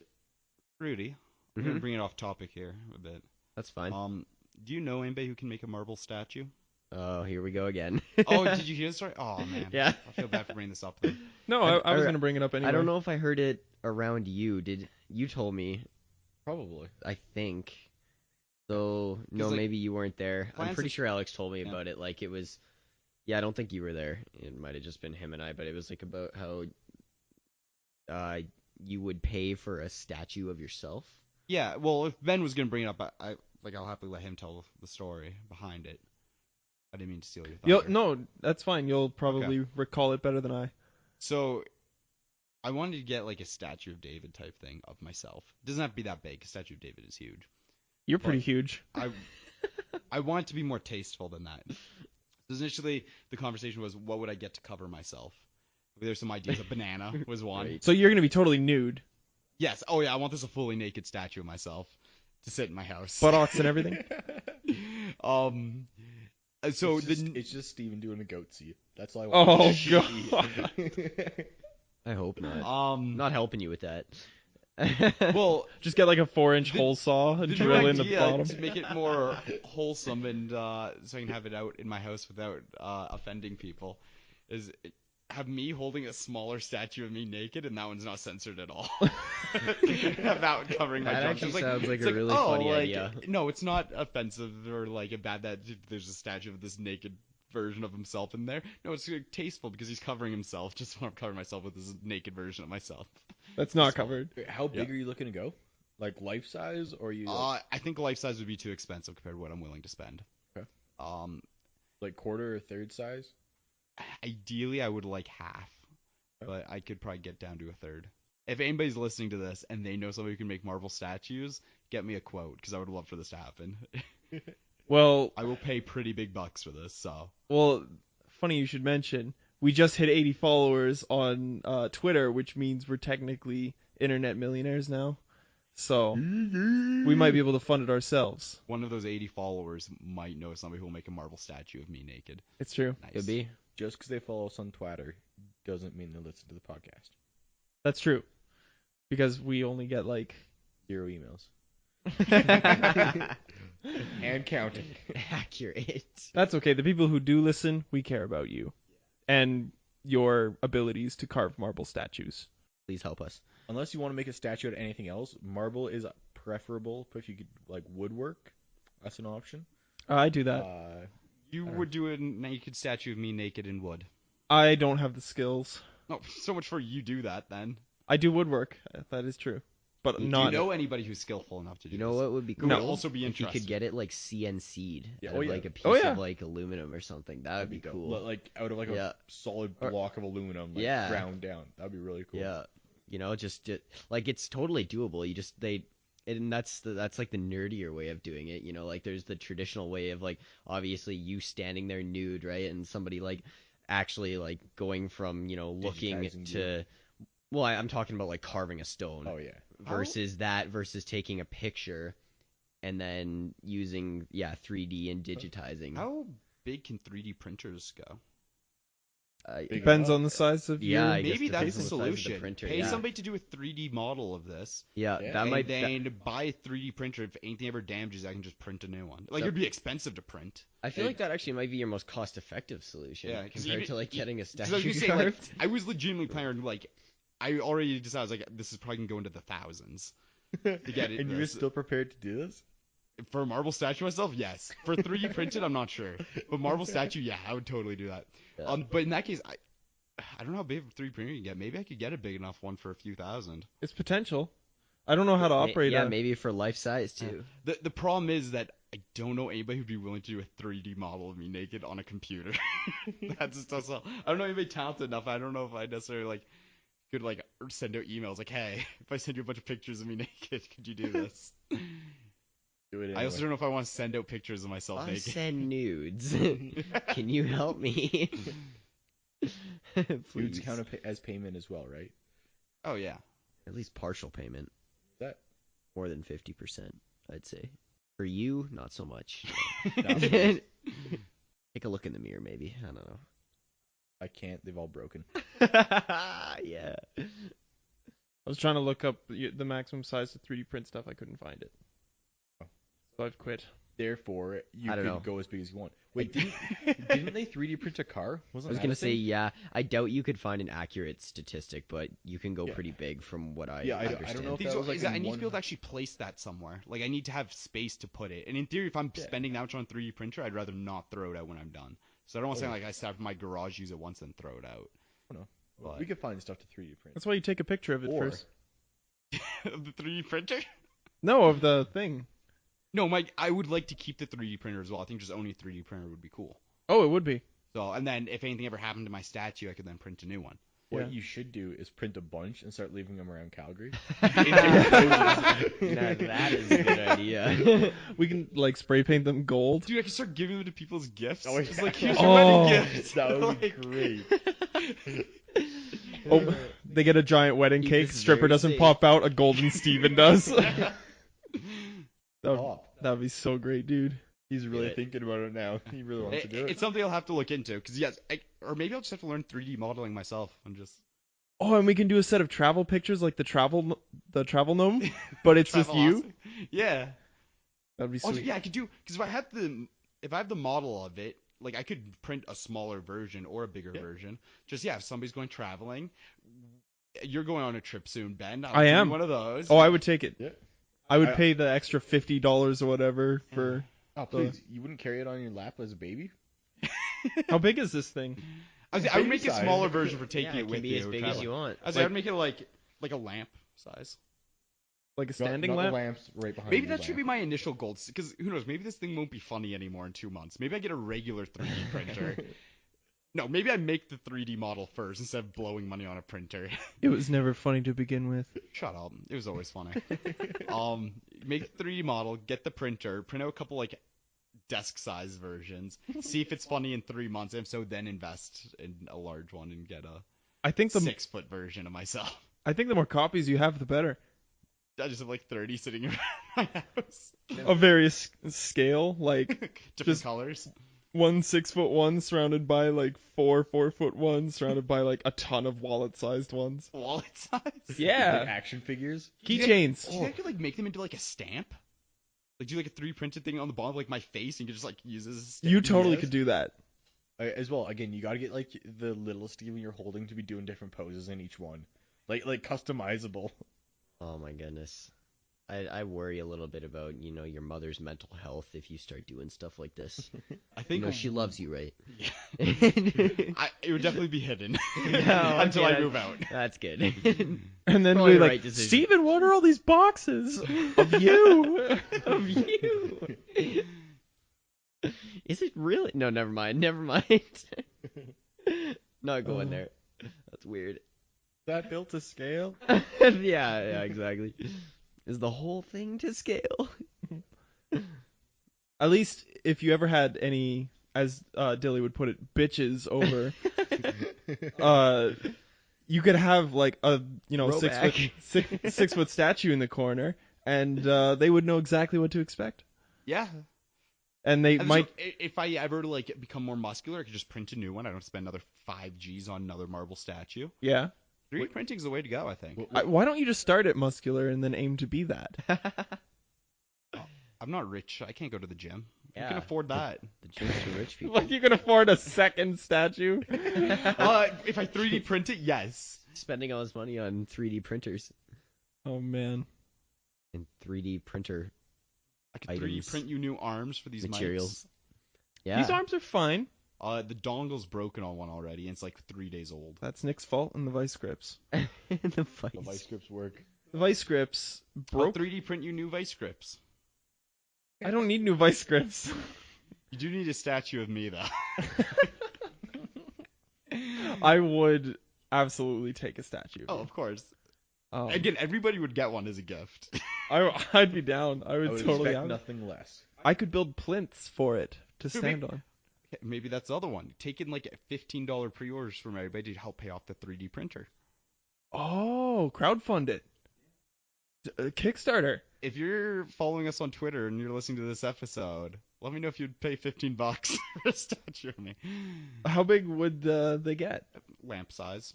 Rudy, I'm gonna bring it off topic here a bit. That's fine. Do you know anybody who can make a marble statue? Oh, here we go again. Oh, did you hear the story? Oh man, Yeah. I feel bad for bringing this up then. No, I was going to bring it up anyway. I don't know if I heard it around you. Did you told me? Probably. I think. So no, like, maybe you weren't there. I'm plans pretty is- sure Alex told me Yeah. about it. Like it was. Yeah, I don't think you were there. It might have just been him and I, but it was like about how you would pay for a statue of yourself. Yeah, well, if Ben was gonna bring it up, I'll happily let him tell the story behind it. I didn't mean to steal your thunder. No, that's fine. You'll probably recall it better than I. So, I wanted to get like a Statue of David type thing of myself. It doesn't have to be that big. A Statue of David is huge. You're pretty But- huge. I want it to be more tasteful than that. So initially, the conversation was, what would I get to cover myself? There's some ideas. A banana was one. Right. So you're going to be totally nude. Yes. Oh yeah, I want this a fully naked statue of myself to sit in my house. Buttocks and everything. So it's just Steven doing a goatsy. That's all I want. Oh, God. I hope not. Not helping you with that. well, Just get like a 4-inch hole saw the and new drill in the idea bottom. to make it more wholesome and so I can have it out in my house without offending people is have me holding a smaller statue of me naked, and that one's not censored at all. Have that one covering my That junk. actually It's sounds like it's a really funny like, idea. No, it's not offensive or like a bad that there's a statue of this naked version of himself in there. No, it's tasteful because he's covering himself. Just want to cover myself with this naked version of myself. That's not covered. How big are you looking to go? Like life size, or are you I think life size would be too expensive compared to what I'm willing to spend. Okay. Um, like quarter or third size? ideally I would like half, but I could probably get down to a third. If anybody's listening to this and they know somebody who can make marble statues, get me a quote because I would love for this to happen. Well, I will pay pretty big bucks for this. So funny you should mention. We just hit 80 followers on Twitter, which means we're technically internet millionaires now. So we might be able to fund it ourselves. one of those 80 followers might know somebody who will make a marble statue of me naked. It's true. Nice. Could be. Just because they follow us on Twitter doesn't mean they listen to the podcast. That's true. Because we only get like 0 emails. And counting. Accurate. That's okay. The people who do listen, we care about you and your abilities to carve marble statues. Please help us. Unless you want to make a statue out of anything else, marble is preferable. But if you could like woodwork, that's an option. I do that. You would do a naked statue of me naked in wood. I don't have the skills. Oh, so much for you do that then. I do woodwork. That is true. But Do not you know anybody who's skillful enough to do You know this? what would be Who cool? would also be If you interested. could get it like CNC'd Yeah, out oh of yeah. like a piece Oh, yeah. of like aluminum or something. That would be cool. Like out of like Yeah. a solid Or- block of aluminum, like Yeah. ground down. That'd be really cool. Yeah, you know, just like it's totally doable. You just and that's like the nerdier way of doing it. You know, like there's the traditional way of like obviously you standing there nude, right, and somebody like actually like going from looking Digitizing to. Well, I'm talking about like carving a stone Oh yeah. versus taking a picture and then using 3D and digitizing. How big can 3D printers go? Big Depends enough. on the size of Yeah, I your... guess Maybe that's depends the on the size of the solution. printer, Pay yeah. somebody to do a 3D model of this. Yeah, Yeah. that And might. then buy a 3D printer. If anything ever damages, I can just print a new one. Like, Yep. it'd be expensive to print. I feel like that actually might be your most cost-effective solution Yeah, 'cause compared even- to like getting a 'Cause I was statue gonna say, carved. like, I was legitimately planning, like, I already decided, I was like, this is probably gonna go into the thousands to get it. And you were still prepared to do this? For a marble statue myself, yes. For 3D printed, I'm not sure. But marble statue, yeah, I would totally do that. Yeah. But in that case, I don't know how big of a 3D printer you can get. Maybe I could get a big enough one for a few thousand. It's potential. I don't know how to operate Yeah, a... maybe for life size too. The problem is that I don't know anybody who'd be willing to do a 3D model of me naked on a computer. That's just doesn't. I don't know anybody talented enough. I don't know if I necessarily like could like send out emails like, hey, if I send you a bunch of pictures of me naked, could you do this? Do it anyway. I also don't know if I want to send out pictures of myself I naked. send nudes. Can you help me? Nudes Please. count as payment as well, right? Oh yeah. At least partial payment. That More than 50%, I'd say. For you, not so much. No. Take a look in the mirror, maybe. I don't know. I can't. They've all broken. Yeah. I was trying to look up the maximum size to 3D print stuff. I couldn't find it. Oh. So I've quit. Therefore, you I don't could know. go as big as you want. Wait, didn't they 3D print a car? I Wasn't was that gonna a say, thing? yeah. I doubt you could find an accurate statistic, but you can go Yeah. pretty big from what I Yeah, I don't understand. know if Thing that is, was like is that I in need to one- be able to actually place that somewhere. Like I need to have space to put it. And in theory, if I'm Yeah. spending that much on a 3D printer, I'd rather not throw it out when I'm done. So I don't want to say like I set up in my garage, use it once, and throw it out. Oh, no. But- We could find stuff to 3D print. That's why you take a picture of it Or- first. The 3D printer? No, of the thing. No, Mike. I would like to keep the 3D printer as well. I think just owning a 3D printer would be cool. Oh, it would be. So, and then if anything ever happened to my statue, I could then print a new one. What Yeah. you should do is print a bunch and start leaving them around Calgary. Now that is a good idea. We can like spray paint them gold. Dude, I could start giving them to people as gifts. Oh, It's yeah. like, here's your Oh, wedding gift. That would be Like- great. Oh, they get a giant wedding Keep cake. this Stripper very doesn't safe. pop out. A golden Steven does. that Pop. would be so great, dude. He's really it. thinking about it now. He really wants to do it. It's something I'll have to look into. Because, yes, or maybe I'll just have to learn 3D modeling myself. And just Oh, and we can do a set of travel pictures like the travel gnome, but it's just you. Travelocity. Yeah. That'd be Also, sweet. yeah, I could do because if I have the model of it, like I could print a smaller version or a bigger Yeah. version. Just yeah, if somebody's going traveling, you're going on a trip soon, Ben. I'll I give you am. one of those. Oh, I would take it. Yeah. I would I- pay the extra $50 or whatever for. Oh, please. You wouldn't carry it on your lap as a baby? How big is this thing? I would make a Baby smaller size. version for taking Yeah, it it with can be you. as big as traveling. you want. I would make it like a lamp size. Like a Not- standing not lamp? the lamps right behind Maybe the that should lamp. be my initial goal. Because who knows? Maybe this thing won't be funny anymore in 2 months. Maybe I get a regular 3D printer. No, maybe I make the 3D model first instead of blowing money on a printer. It was never funny to begin with. Shut up. It was always funny. Make the 3D model, get the printer, print out a couple like desk size versions, see if it's funny in 3 months, and if so, then invest in a large one and get a I think the 6-foot version of myself. I think the more copies you have, the better. I just have like 30 sitting around my house. Of various scale, like Different Just- colors. one 6-foot one surrounded by like 4 4-foot ones, surrounded by like a ton of wallet-sized ones. Wallet size? Like Yeah, action figures? keychains. Do you think I could like make them into like a stamp? Like do like a 3D printed thing on the bottom of like my face and you could just like use it as a stamp? You totally Yes. could do that. As well, again, you gotta get like the little Steven you're holding to be doing different poses in each one. Like customizable. Oh my goodness. I worry a little bit about, your mother's mental health if you start doing stuff like this. I think She loves you, right? it would definitely be hidden until I move out. That's good. And then Probably we're the like, right decision. Steven, what are all these boxes of you? Of you. Is it really? No, never mind. Never mind. Not going there. That's weird. That built to scale? yeah, exactly. Is the whole thing to scale? At least if you ever had any, as Dilly would put it, bitches over, you could have like a Row 6-foot statue in the corner, and they would know exactly what to expect. Yeah. And they And might. so if I ever like become more muscular, I could just print a new one. I don't have to spend another 5Gs on another marble statue. Yeah. 3D printing is the way to go, I think. Why don't you just start at muscular and then aim to be that? I'm not rich. I can't go to the gym. Who Yeah. can afford that? The gym's for rich people. Like you can afford a second statue? If I 3D print it, yes. Spending all his money on 3D printers Oh man. and 3D printer I could 3D items, print you new arms for these materials. mics. Yeah. These arms are fine. The dongle's broken on one already, and it's like 3 days old. That's Nick's fault and the vice grips. the The vice. vice grips work. The vice grips I'll broke. 3D print you new vice grips. I don't need new vice grips. You do need a statue of me, though. I would absolutely take a statue. Oh, of course. Um, Again, everybody would get one as a gift. I'd be down. I would, I would totally expect have it. nothing less. I could build plinths for it to Dude, stand on. Maybe that's the other one. Take in like $15 pre-orders from everybody to help pay off the 3D printer. Oh, crowdfund it. Kickstarter. If you're following us on Twitter and you're listening to this episode, let me know if you'd pay $15 for a statue of me. How big would they get? Lamp size.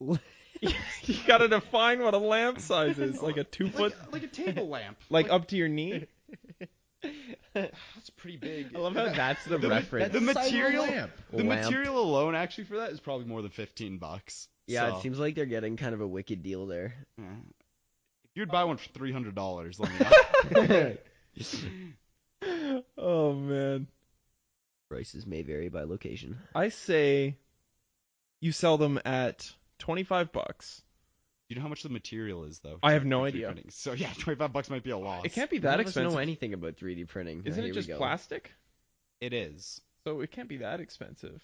You gotta define what a lamp size is. Like a 2 foot, Like a table lamp. like up to your knee. That's pretty big. I love how that's the The- reference. the material- lamp. The Lamp. material alone, actually, for that is probably more than $15. Yeah, So, it seems like they're getting kind of a wicked deal there. yeah. If you'd buy one for $300, let me know. Oh man. Prices may vary by location. I say you sell them at $25. You know how much the material is, though? I have no for 3D idea. printing? So yeah, $25 might be a loss. It can't be None that of us expensive. know anything about 3D printing. Isn't Here it we just go. plastic? It is. So it can't be that expensive.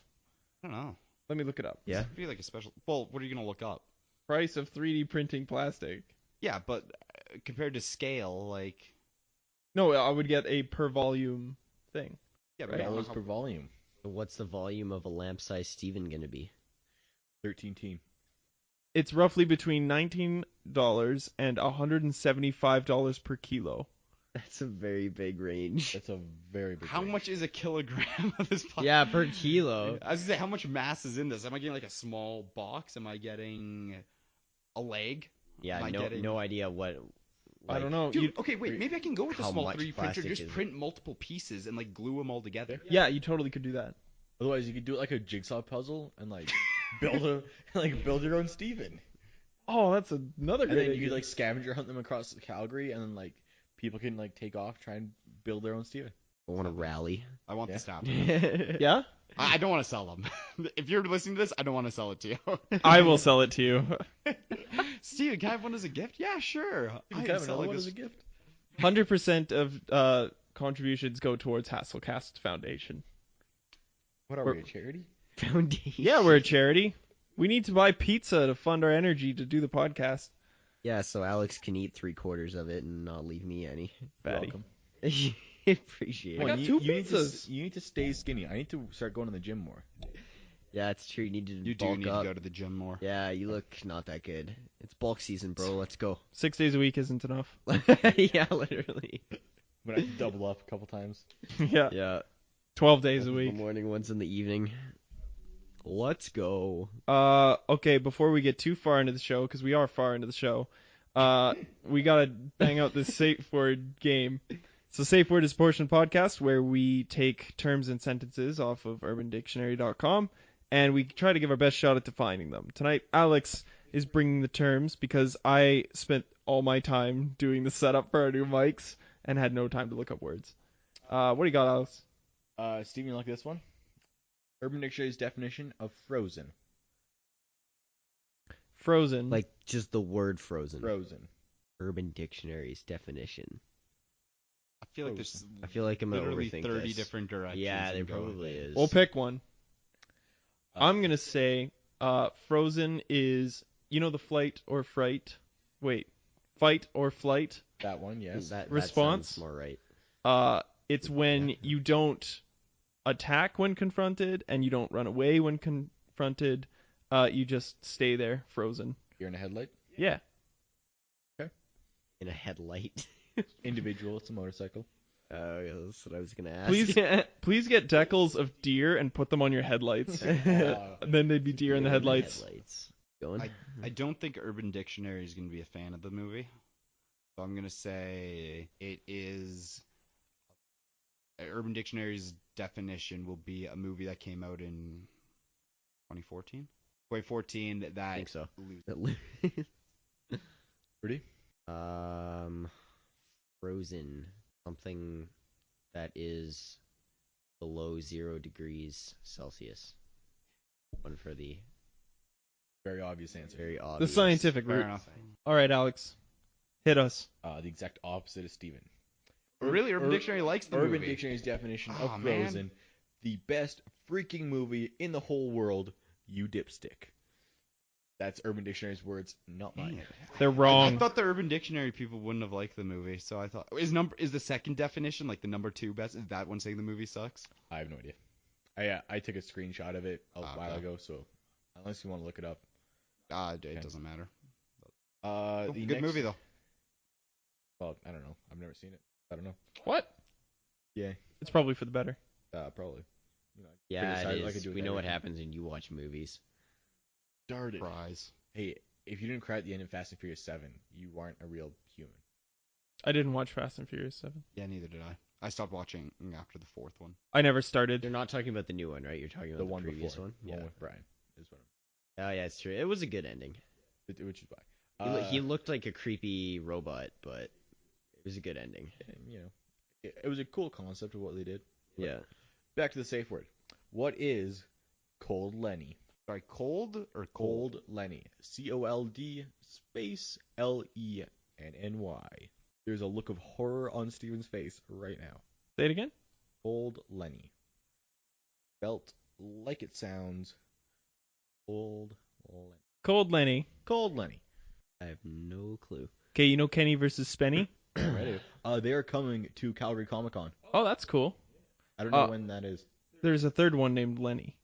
I don't know. Let me look it up. Yeah. It'd be like a special. Well, what are you gonna look up? Price of 3D printing plastic. Yeah, but compared to scale, like No, I would get a per volume thing. yeah, Right. but I don't know Dollars how- per volume. So what's the volume of a lamp-sized Steven gonna be? 13 team. It's roughly between $19 and $175 per kilo. That's a very big range. That's a very big how range. much is a kilogram of this? Yeah, per kilo. I was gonna say, how much mass is in this? Am I getting like a small box? Am I getting a leg? Yeah, Am I no, getting- no idea what. I don't like, know. Dude, okay, wait. Maybe I can go with a how small much 3D printer. plastic Just is it? print multiple pieces and like glue them all together. Yeah, you totally could do that. Otherwise, you could do it like a jigsaw puzzle and like build your own Steven. Oh, that's another And great then you idea. could like scavenger hunt them across Calgary, and then like people can like take off, try and build their own Steven. I want to rally. I want Yeah. this to happen. Yeah? I don't want to sell them. If you're listening to this, I don't want to sell it to you. I will sell it to you. Steven, can I have one as a gift? Yeah, sure. You I can have sell another like one as this. a gift. 100% of contributions go towards Hastlecast Foundation. What are We're- we, a charity? Foundation. Yeah, we're a charity. We need to buy pizza to fund our energy to do the podcast. Yeah, so Alex can eat 3/4 of it and not leave me any. Fatty. Welcome. Appreciate I it. got you, two you need to pizzas. you need to stay skinny. I need to start going to the gym more. Yeah, it's true. You need to You do bulk need up. to go to the gym more. Yeah, you look not that good. It's bulk season, bro. Let's go. 6 days a week isn't enough. Yeah, literally. But I have to double up a couple times. Yeah. Yeah. 12 days a One's in week. the morning, one's in the evening. Let's go. Okay, before we get too far into the show, because we are far into the show, we gotta bang out this Safeword game. So Safeword is a portion podcast where we take terms and sentences off of UrbanDictionary.com, and we try to give our best shot at defining them. Tonight, Alex is bringing the terms because I spent all my time doing the setup for our new mics and had no time to look up words. What do you got, Alex? Steven, you like this one? Urban Dictionary's definition of frozen. Frozen. Like, just the word frozen. Frozen. Urban Dictionary's definition. I feel like there's I feel like I'm gonna literally overthink 30 this. different directions. Yeah, you there can go with probably it. is. We'll pick one. Uh, I'm gonna say frozen is the flight or fright. Wait, fight or flight. That one, yes. That Response? sounds more right. It's when you don't attack when confronted and you don't run away when confronted. You just stay there, frozen. You're in a headlight. Yeah. In a headlight. Individual, it's a motorcycle. That's what I was gonna ask. Please get decals of deer and put them on your headlights. And then they'd be deer in the headlights. Going. I don't think Urban Dictionary is going to be a fan of the movie. So I'm going to say it is... Urban Dictionary's definition will be a movie that came out in 2014? 2014 that... I think so. Rudy? Frozen. Something that is below 0 degrees Celsius. One for the Very obvious answer. very The obvious. scientific Fair route. enough. All right, Alex, hit us. The exact opposite of Steven. Really? Urban Dictionary likes the Urban movie. Dictionary's definition Oh, of man. Frozen, the best freaking movie in the whole world, you dipstick. That's Urban Dictionary's words, not mine. They're I wrong. thought the Urban Dictionary people wouldn't have liked the movie, so I thought... Is the second definition, like the number 2 best, is that one saying the movie sucks? I have no idea. I took a screenshot of it a while Okay. ago, so unless you want to look it up. It doesn't matter. The Good next- movie, though. Well, I don't know. I've never seen it. I don't know. What? Yeah, It's probably for the better. probably. You know, Yeah, figure it I could is. do it We know what everything. happens when you watch movies. Darn it. Prize. Hey, if you didn't cry at the end of Fast and Furious 7, you aren't a real human. I didn't watch Fast and Furious 7. Yeah, neither did I. I stopped watching after the 4th one. I never started. You're not talking about the new one, right? You're talking about The the one previous before. one. The Yeah. one with Brian is what Oh yeah, it's true. It was a good ending. which is why. He looked like a creepy robot, but it was a good ending. You know, it was a cool concept of what they did. Yeah. Back to the safe word. What is Cold Lenny? Sorry, cold or Cold Lenny. COLD space LENNY. There's a look of horror on Steven's face right now. Say it again. Cold Lenny. Spelt like it sounds. Cold Lenny. Cold Lenny. Cold Lenny. I have no clue. Okay, you know Kenny versus Spenny? Ready? They are coming to Calgary Comic Con. Oh, that's cool. I don't know when that is. There's a third one named Lenny.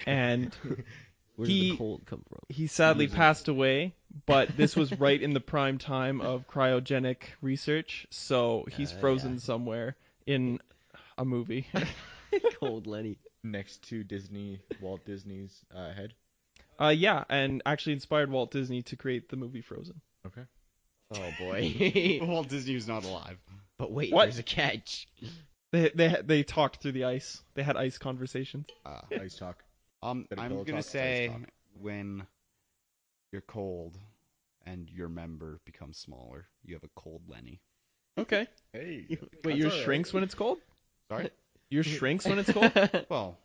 And Where He- did the cold come from? he sadly passed away, but this was right in the prime time of cryogenic research, so he's frozen yeah. somewhere in a movie. Cold Lenny. Next to Walt Disney's head. Yeah, and actually inspired Walt Disney to create the movie Frozen. Okay. Oh boy. Walt Disney was not alive. But wait, What? there's a catch. They talked through the ice. They had ice conversations. Ice talk. I'm pillow gonna talk, say ice talk. when you're cold and your member becomes smaller, you have a cold Lenny. Okay. Hey. Wait, yours shrinks when it's cold? Sorry? Yours shrinks when it's cold? Well,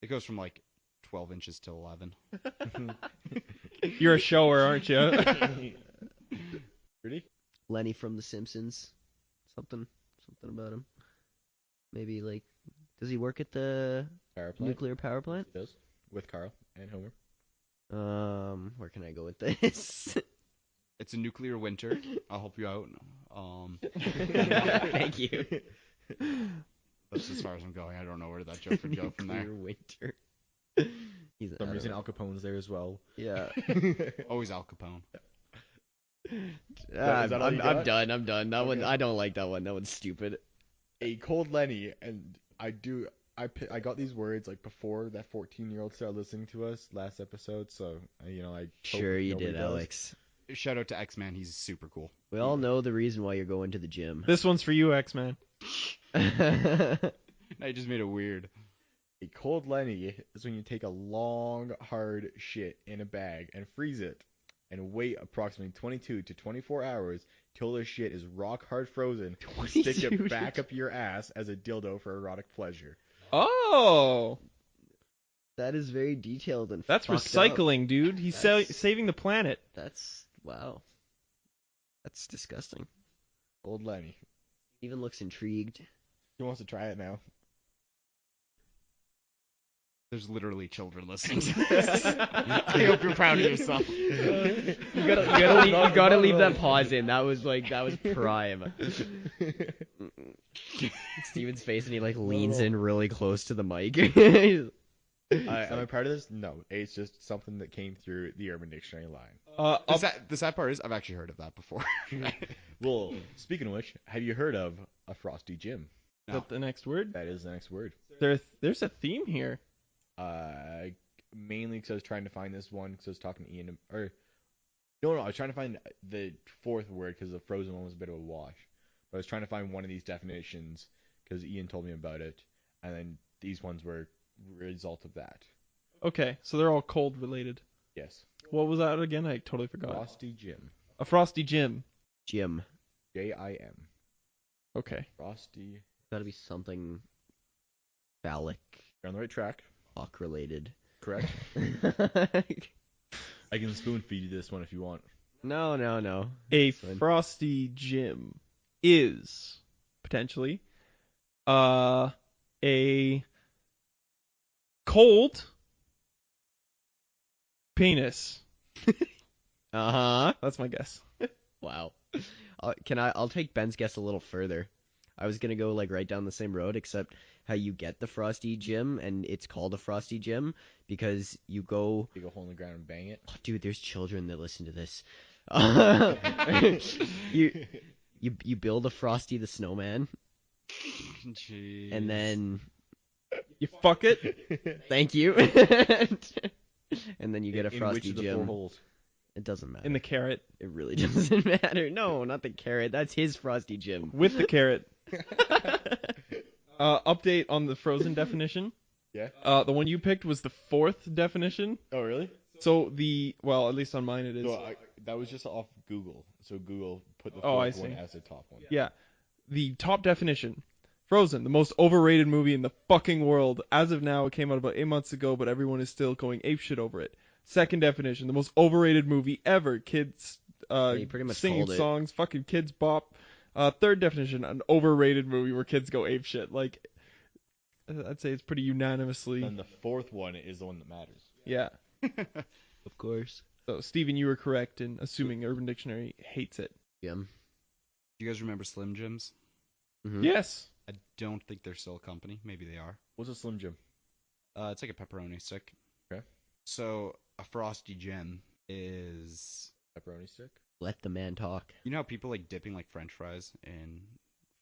it goes from like 12 inches to 11. You're a shower, aren't you? Ready? Lenny from The Simpsons. Something about him. Maybe like, does he work at the Power plant. nuclear power plant? He does. With Carl and Homer. Where can I go with this? It's a nuclear winter. I'll help you out. Thank you. That's as far as I'm going. I don't know where that joke would go from there. Nuclear winter. He's For some I reason, don't Al Capone's there as well. know. Always Al Capone. Yeah. Is that all you I'm got? done. I'm done. That one. Okay. I don't like that one. That one's stupid. A Cold Lenny, and I got these words like before that 14-year-old started listening to us last episode, so I hope Sure you nobody did, does. Alex. Shout out to X-Man. He's super cool. We all know the reason why you're going to the gym. This one's for you, X-Man. I just made it weird. A Cold Lenny is when you take a long, hard shit in a bag and freeze it, and wait approximately 22 to 24 hours till the shit is rock hard frozen. And stick 22 it back up your ass as a dildo for erotic pleasure. Oh, That is very detailed and that's fucked recycling, up. dude. He's That's- saving the planet. That's wow. That's disgusting. Cold Lenny. Even looks intrigued. He wants to try it now. There's literally children listening to this. I hope you're proud of yourself. You gotta leave that pause in. That was prime. Steven's face and he like leans in really close to the mic. Am I proud of this? No, it's just something that came through the Urban Dictionary line. The sad part is I've actually heard of that before. Well, speaking of which, have you heard of a frosty Jim? Is that the next word? That is the next word. There's a theme here. Mainly because I was trying to find this one because I was talking to Ian, or no, I was trying to find the fourth word because the frozen one was a bit of a wash. But I was trying to find one of these definitions because Ian told me about it, and then these ones were a result of that. Okay, so they're all cold related. Yes. What was that again? I totally forgot. Frosty Jim. A frosty Jim. Jim. Jim. Okay. Frosty. Gotta be something phallic, You're on the right track. hawk related. Correct. I can spoon feed you this one if you want. No. A Fine. frosty Jim is potentially a cold penis. Uh-huh. That's my guess. Wow. I'll take Ben's guess a little further. I was gonna go like right down the same road, except how you get the frosty Jim, and it's called a frosty Jim because you go. Dig a hole in the ground and bang it. Oh, dude, there's children that listen to this. You build a Frosty the Snowman, Jeez. and then You fuck it. thank you, and then you get a In Frosty which of the Jim. 4 holes? It doesn't matter. In the carrot. It really doesn't matter. No, not the carrot. That's his Frosty Jim. With the carrot. Update on the frozen definition. Yeah. The one you picked was the fourth definition. Oh, really? So at least on mine it is. No, that was just off Google. So Google put the Oh, I fourth one see. as the top one. Yeah. The top definition. Frozen, the most overrated movie in the fucking world. As of now, it came out about 8 months ago, but everyone is still going apeshit over it. Second definition, the most overrated movie ever. Kids you pretty much singing called it. songs, fucking kids bop. Third definition, an overrated movie where kids go apeshit. Like, I'd say it's pretty unanimously. And the fourth one is the one that matters. Yeah. Of course. So, Steven, you were correct in assuming Urban Dictionary hates it. Jim. Do you guys remember Slim Jims? Mhm. Yes. I don't think they're still a company. Maybe they are. What's a Slim Jim? It's like a pepperoni stick. Okay. So a Frosty Jim is, Pepperoni stick? Let the man talk. you know how people like dipping like French fries in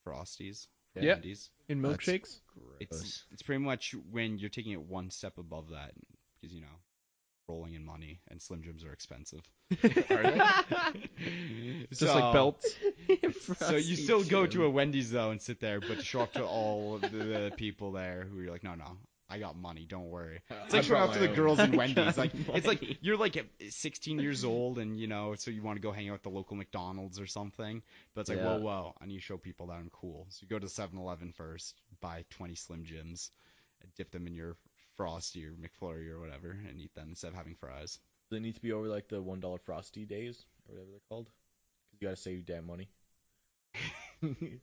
Frosties from Yeah. Wendy's? In That's- milkshakes? It's pretty much when you're taking it one step above that because rolling in money and Slim Jims are expensive. Are they? Just like belts. So you still go to a Wendy's though and sit there, but to show up to all of the people there who you're like, no, I got money, don't worry. It's like I showing brought up to my the own. girls in I Wendy's. got Like it's like money. you're like 16 years old and so you want to go hang out at the local McDonald's or something. But it's like, Yeah. whoa, I need to show people that I'm cool. So you go to 7-Eleven first, buy 20 Slim Jims, dip them in your Frosty or McFlurry or whatever, and eat them instead of having fries. They need to be over like the $1 Frosty days or whatever they're called. Because you gotta save damn money.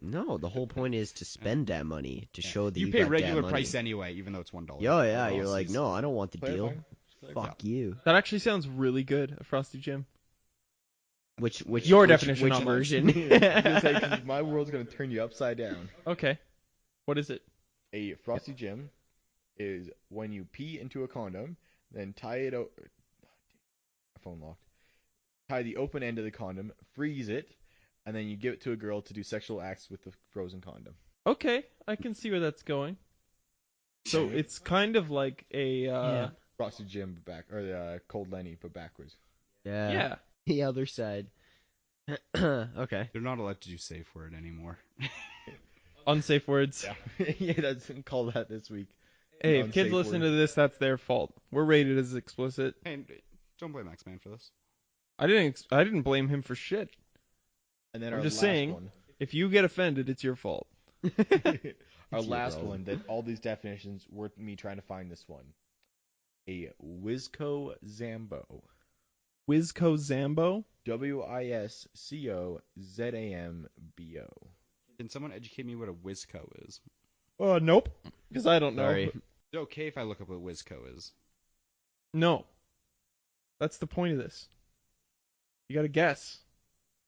No, the whole point is to spend that money to Yeah. show that You you pay got regular that money. price anyway, even though it's $1. Yeah, you're Frosties. like, no, I don't want the deal. Clarifying? Just clarifying. Fuck you. That actually sounds really good, a Frosty Jim. Which Your which- definition, which not mine. version? I was gonna say, 'cause my world's gonna turn you upside down. Okay. What is it? A Frosty Jim is when you pee into a condom, then tie it out. My phone locked. Tie the open end of the condom, freeze it, and then you give it to a girl to do sexual acts with the frozen condom. Okay, I can see where that's going. So it's kind of like a Yeah. Frosty Jim, but back or the Cold Lenny, but backwards. Yeah. yeah. The other side. Okay. They're not allowed to do safe word anymore. Unsafe words. Yeah, that's call that this week. Hey, if kids Unsafe listen word. to this, that's their fault. We're rated as explicit. And don't blame X-Man for this. I didn't blame him for shit. And then I'm our just last saying. one. If you get offended, it's your fault. Our It's your last problem. one that all these definitions were me trying to find this one. A Wizco Zambo. Wizco Zambo? WISCOZAMBO. Can someone educate me what a Wizco is? Nope. Because I don't know. Sorry. Is it okay if I look up what Wizco is? No. That's the point of this. You gotta guess.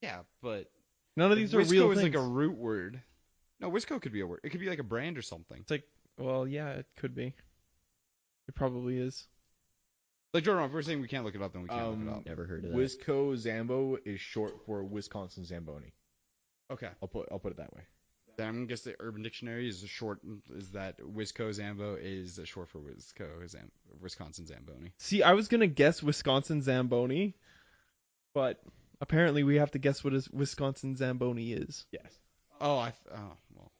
Yeah, but None of these are Wizco real is things. like a root word. No, Wizco could be a word. It could be like a brand or something. Well, yeah, it could be. It probably is. Like Jordan, if we're saying we can't look it up, then we can't look it up. Never heard of that. Wisco Zambo is short for Wisconsin Zamboni. Okay. I'll put it that way. Then I'm gonna guess the Urban Dictionary is that Wisco Zambo is short for Wisconsin Zamboni. See, I was gonna guess Wisconsin Zamboni, but apparently we have to guess what a Wisconsin Zamboni is. Yes. Oh, well,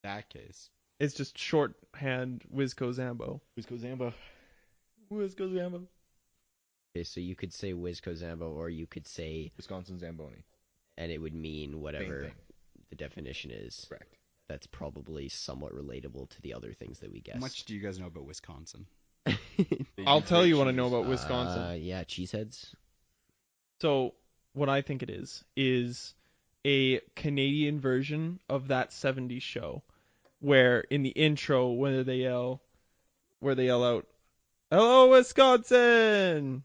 that case. It's just shorthand Wisco Zambo. Wisco Zambo. Wisco Zambo. Okay, so you could say Wisco Zambo, or you could say, Wisconsin Zamboni. and it would mean whatever thing. the definition is. Correct. That's probably somewhat relatable to the other things that we guessed. How much do you guys know about Wisconsin? I'll tell you what I know about Wisconsin. Yeah, cheeseheads. So what I think it is a Canadian version of that 70s show, where in the intro, where they yell out, "Hello, Wisconsin!"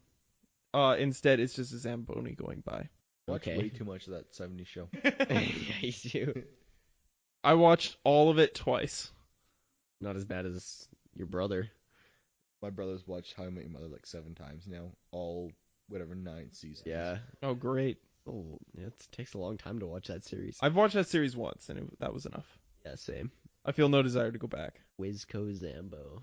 Instead, it's just a Zamboni going by. Watch Okay. way too much of that 70s show. Yeah, you do. I watched all of it twice. Not as bad as your brother. My brother's watched How I Met Your Mother like 7 times now. All, 9 seasons. Yeah. Oh, great. Oh, it takes a long time to watch that series. I've watched that series once, and that was enough. Yeah, same. I feel no desire to go back. Wisco Zambo.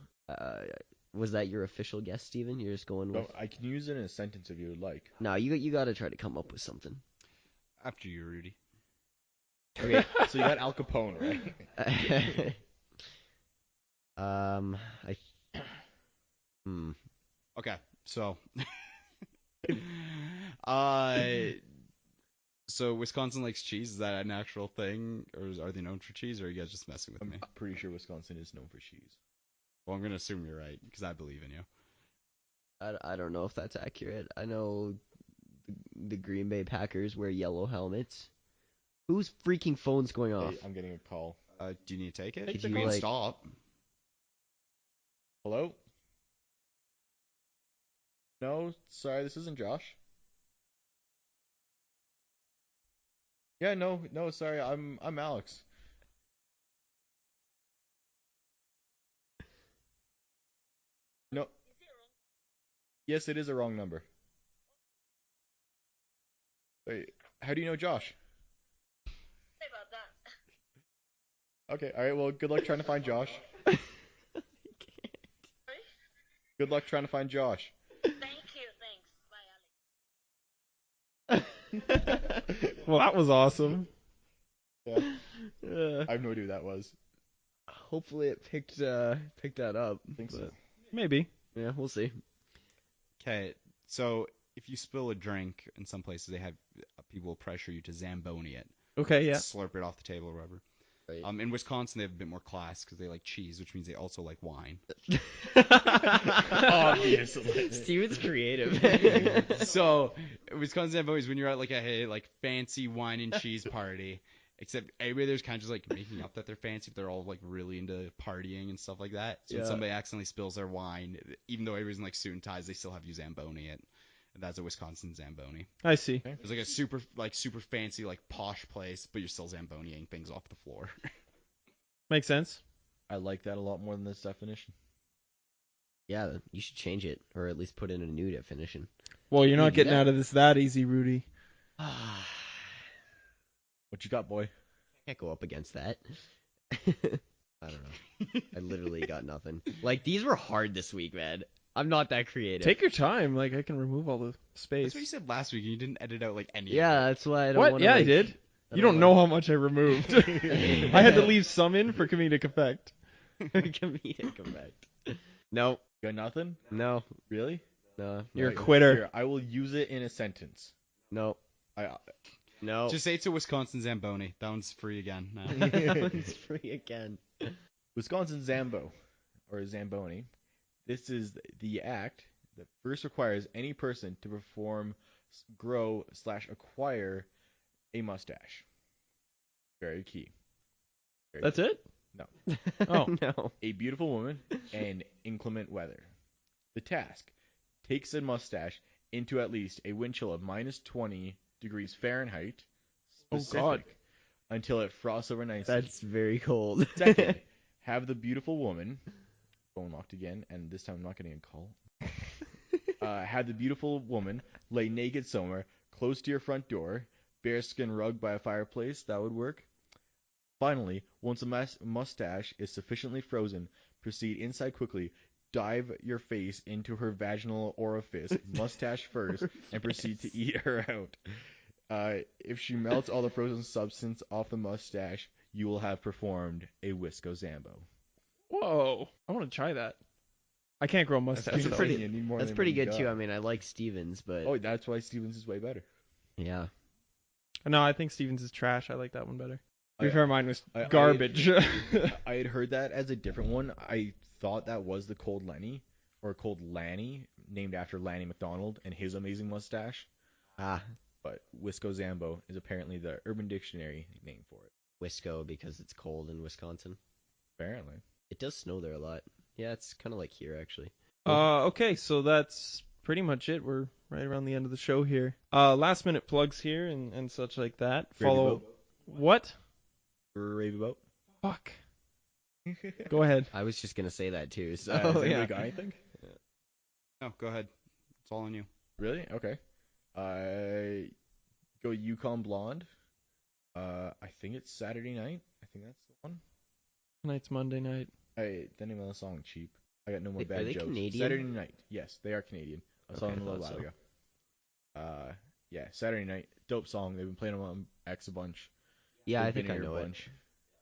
Was that your official guess, Steven? You're just going with... No, I can use it in a sentence if you would like. No, you got to try to come up with something. After you, Rudy. Okay, so you got Al Capone, right? Okay, so so Wisconsin likes cheese. Is that an actual thing, or are they known for cheese, or are you guys just messing with I'm me? pretty sure Wisconsin is known for cheese. Well, I'm gonna assume you're right because I believe in you. I don't know if that's accurate. I know the Green Bay Packers wear yellow helmets. Whose freaking phone's going off? Hey, I'm getting a call. Do you need to take it? Could You you, can like- stop. Hello? No, sorry, this isn't Josh. Yeah, no, sorry, I'm Alex. No. Yes, it is a wrong number. Wait, how do you know Josh? Sorry about that. Okay, alright, well, good luck trying to find Josh. Good luck trying to find Josh. Thank you. Thanks. Bye, Alex. Well, that was awesome. Yeah, I have no idea who that was. Hopefully it picked that up. I think so. but- Maybe. Yeah, we'll see. Okay, so if you spill a drink in some places, they have people pressure you to Zamboni it, Okay, yeah. slurp it off the table or whatever. Right. In Wisconsin, they have a bit more class because they like cheese, which means they also like wine. Obviously. Steven's creative. So Wisconsin Zamboni is when you're at like a fancy wine and cheese party. Except everybody there's kind of just like making up that they're fancy, but they're all like really into partying and stuff like that. So when Yeah. somebody accidentally spills their wine, even though everybody's in like suit and ties, they still have you Zamboni it. And that's a Wisconsin Zamboni. I see. It's like a super fancy like posh place, but you're still Zamboniing things off the floor. Makes sense. I like that a lot more than this definition. Yeah, you should change it, or at least put in a new definition. Well, you're not Maybe getting that- out of this that easy, Rudy. What you got, boy? Can't go up against that. I don't know. I literally got nothing. Like, these were hard this week, man. I'm not that creative. Take your time. Like, I can remove all the space. That's what you said last week, and you didn't edit out like any. Yeah, Of it. that's why I don't What? want Yeah, to. I did. You don't know how much I removed. I had to leave some in for comedic effect. Comedic effect. No, You got nothing? no, Really? no, You're a Right, quitter. Here, I will use it in a sentence. no, I no. Just say it's a Wisconsin Zamboni. That one's free again. No. That one's free again. Wisconsin Zambo, or Zamboni. This is the act that first requires any person to perform, grow / acquire a mustache. Very key. Very That's key. it? No. Oh. No. A beautiful woman and inclement weather. The task: take said mustache into at least a wind chill of -20 degrees Fahrenheit. Oh, Specific, God. Until it frosts over nicely. That's very cold. Second, have the beautiful woman phone locked again, and this time I'm not getting a call. Had the beautiful woman lay naked somewhere close to your front door, bearskin rug by a fireplace, that would work. Finally, once a mustache is sufficiently frozen, proceed inside quickly, dive your face into her vaginal orifice, mustache first, and proceed to eat her out. If she melts all the frozen substance off the mustache, you will have performed a Wisco Zambo. Whoa! I want to try that. I can't grow a mustache. That's though. pretty- You need more That's than pretty what you good too. got. I mean, I like Stevens, but Oh, that's why Stevens is way better. yeah. No, I think Stevens is trash. I like that one better. To be I- fair, mine was I- garbage. I had heard that as a different one. I thought that was the Cold Lenny or Cold Lanny, named after Lanny McDonald and his amazing mustache. Ah, But Wisco Zambo is apparently the Urban Dictionary name for it. Wisco because it's cold in Wisconsin. Apparently. It does snow there a lot. Yeah, it's kind of like here actually. Okay, so that's pretty much it. We're right around the end of the show here. Last minute plugs here and such like that. Gravy Follow. boat. What? Gravy boat. Fuck. Go ahead. I was just gonna say that too. So Has anybody yeah. got anything? No, go ahead. It's all on you. Really? Okay. Go Yukon Blonde. I think it's Saturday night. I think that's the one. Tonight's Monday night. The name of the song cheap. I got no more Are bad they jokes. Canadian? Saturday night. Yes, they are Canadian. I saw Okay, them a I little thought while so. ago. Yeah, Saturday night. Dope song. They've been playing them on X a bunch. Yeah, I They've think been I here a know it. bunch.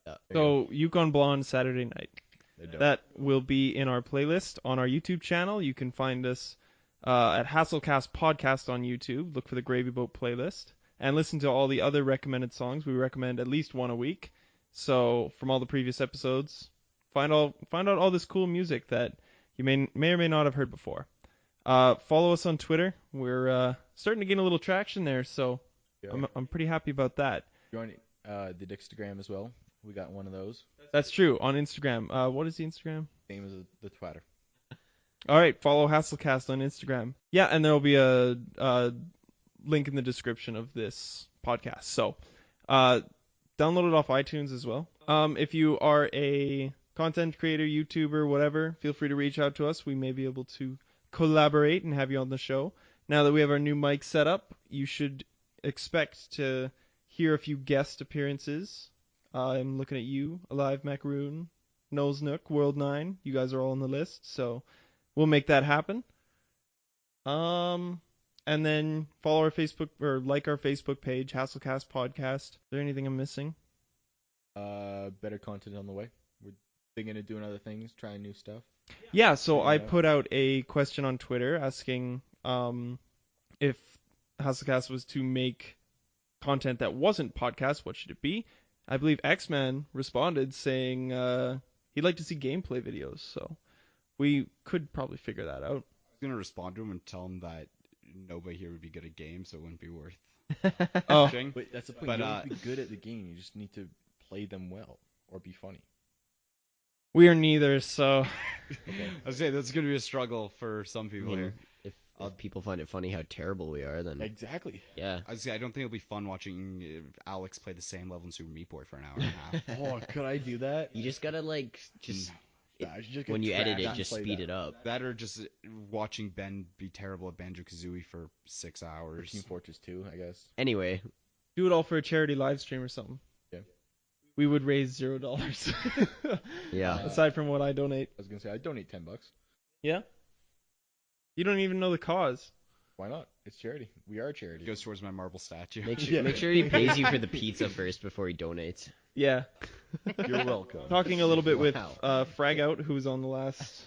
Yeah. There you So Yukon Blonde Saturday night. go. They're dope. That will be in our playlist on our YouTube channel. You can find us at Hastlecast Podcast on YouTube. Look for the Gravy Boat playlist and listen to all the other recommended songs. We recommend at least one a week. So from all the previous episodes, find out all this cool music that you may or may not have heard before. Follow us on Twitter. We're starting to gain a little traction there, so Yeah. I'm pretty happy about that. Join the Dixtagram as well. We got one of those. That's true. On Instagram. What is the Instagram? Same as the Twitter. All right, follow Hastlecast on Instagram. Yeah, and there will be a link in the description of this podcast. So, download it off iTunes as well. If you are a content creator, YouTuber, whatever, feel free to reach out to us. We may be able to collaborate and have you on the show. Now that we have our new mic set up, you should expect to hear a few guest appearances. I'm looking at you, Alive Macaroon, Nose Nook, World 9. You guys are all on the list, so we'll make that happen. And then follow our Facebook or like our Facebook page, Hastlecast Podcast. Is there anything I'm missing? Better content on the way. We're thinking of doing other things, trying new stuff. Yeah, so I Yeah. put out a question on Twitter asking if Hastlecast was to make content that wasn't podcast, what should it be? I believe X-Man responded saying he'd like to see gameplay videos, so we could probably figure that out. I was gonna respond to him and tell him that nobody here would be good at games, so it wouldn't be worth Oh, watching. But that's the point. But, you don't have to be good at the game. You just need to play them well or be funny. we are neither, so Okay. I was saying that's gonna be a struggle for some I people mean, here. if people find it funny how terrible we are, then Exactly. yeah. I was saying I don't think it'll be fun watching Alex play the same level in Super Meat Boy for an hour and a half. Oh, could I do that? You just gotta just Nah, I should just get when you edit trashed it, and just play speed that. it up. That or just watching Ben be terrible at Banjo-Kazooie for 6 Or hours. Team Fortress 2, I guess. Anyway, do it all for a charity live stream or something. Yeah. We would raise $0. yeah. Aside from what I donate. I was gonna say I'd donate $10. Yeah? You don't even know the cause. Why not? It's charity. We are a charity. It goes towards my marble statue. Yeah. Make sure he pays you for the pizza first before he donates. Yeah. You're welcome. Talking a little bit with Wow. Fragout, who was on the last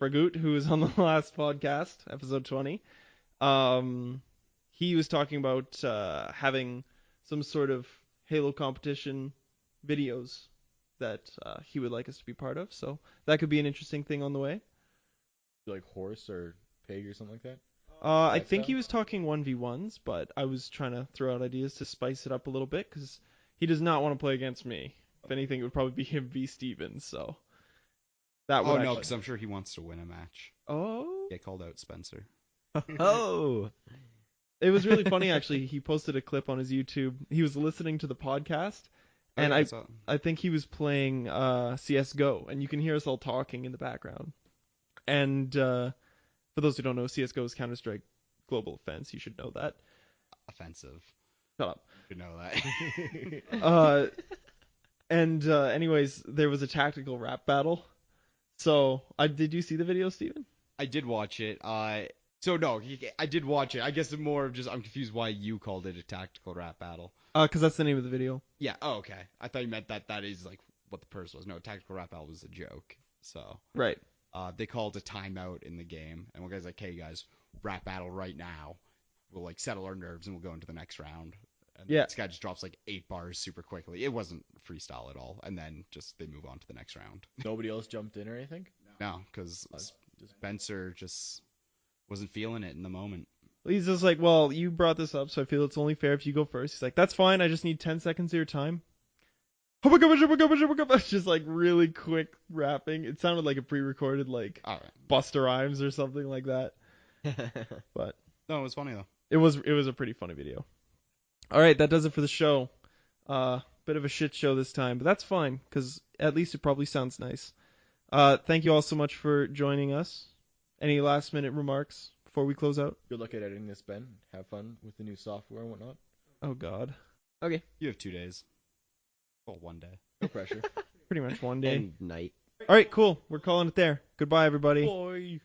Fragoot, who was on the last podcast, episode 20. He was talking about having some sort of Halo competition videos that he would like us to be part of. So that could be an interesting thing on the way. Like horse or pig or something like that. I Like think that? he was talking 1v1s, but I was trying to throw out ideas to spice it up a little bit because he does not want to play against me. If anything, it would probably be him v Stevens. So that would Oh no, actually- because I'm sure he wants to win a match. Oh, Get called out, Spencer. Oh, it was really funny actually. He posted a clip on his YouTube. He was listening to the podcast, And Okay, so- I think he was playing CS:GO, and you can hear us all talking in the background. And for those who don't know, CS:GO is Counter-Strike Global Offense. You should know that. offensive. Shut up. You know that. Anyways, there was a tactical rap battle. So, did you see the video, Steven? I did watch it. So no, I did watch it. I guess it's more of just I'm confused why you called it a tactical rap battle. Because that's the name of the video. Yeah. Oh, okay. I thought you meant that is like what the purse was. No, tactical rap battle was a joke. So Right. they called a timeout in the game, and one guy's like, "Hey guys, rap battle right now. We'll like settle our nerves and we'll go into the next round." And Yeah. this guy just drops like 8 bars super quickly. It wasn't freestyle at all, and then just they move on to the next round. Nobody else jumped in or anything? No, because Spencer just wasn't feeling it in the moment. He's just like, well, you brought this up, so I feel it's only fair if you go first. He's like, that's fine. I just need 10 seconds of your time. Just like really quick rapping. It sounded like a pre-recorded like All right. Busta Rhymes or something like that. But No, it was funny though. it was a pretty funny video. All right, that does it for the show. Bit of a shit show this time, but that's fine because at least it probably sounds nice. Thank you all so much for joining us. Any last minute remarks before we close out? Good luck at editing this, Ben. Have fun with the new software and whatnot. Oh God, Okay. You have 2 days. Well, 1 day. No pressure. pretty much one day. And night. All right, cool. We're calling it there. Goodbye, everybody. Boy.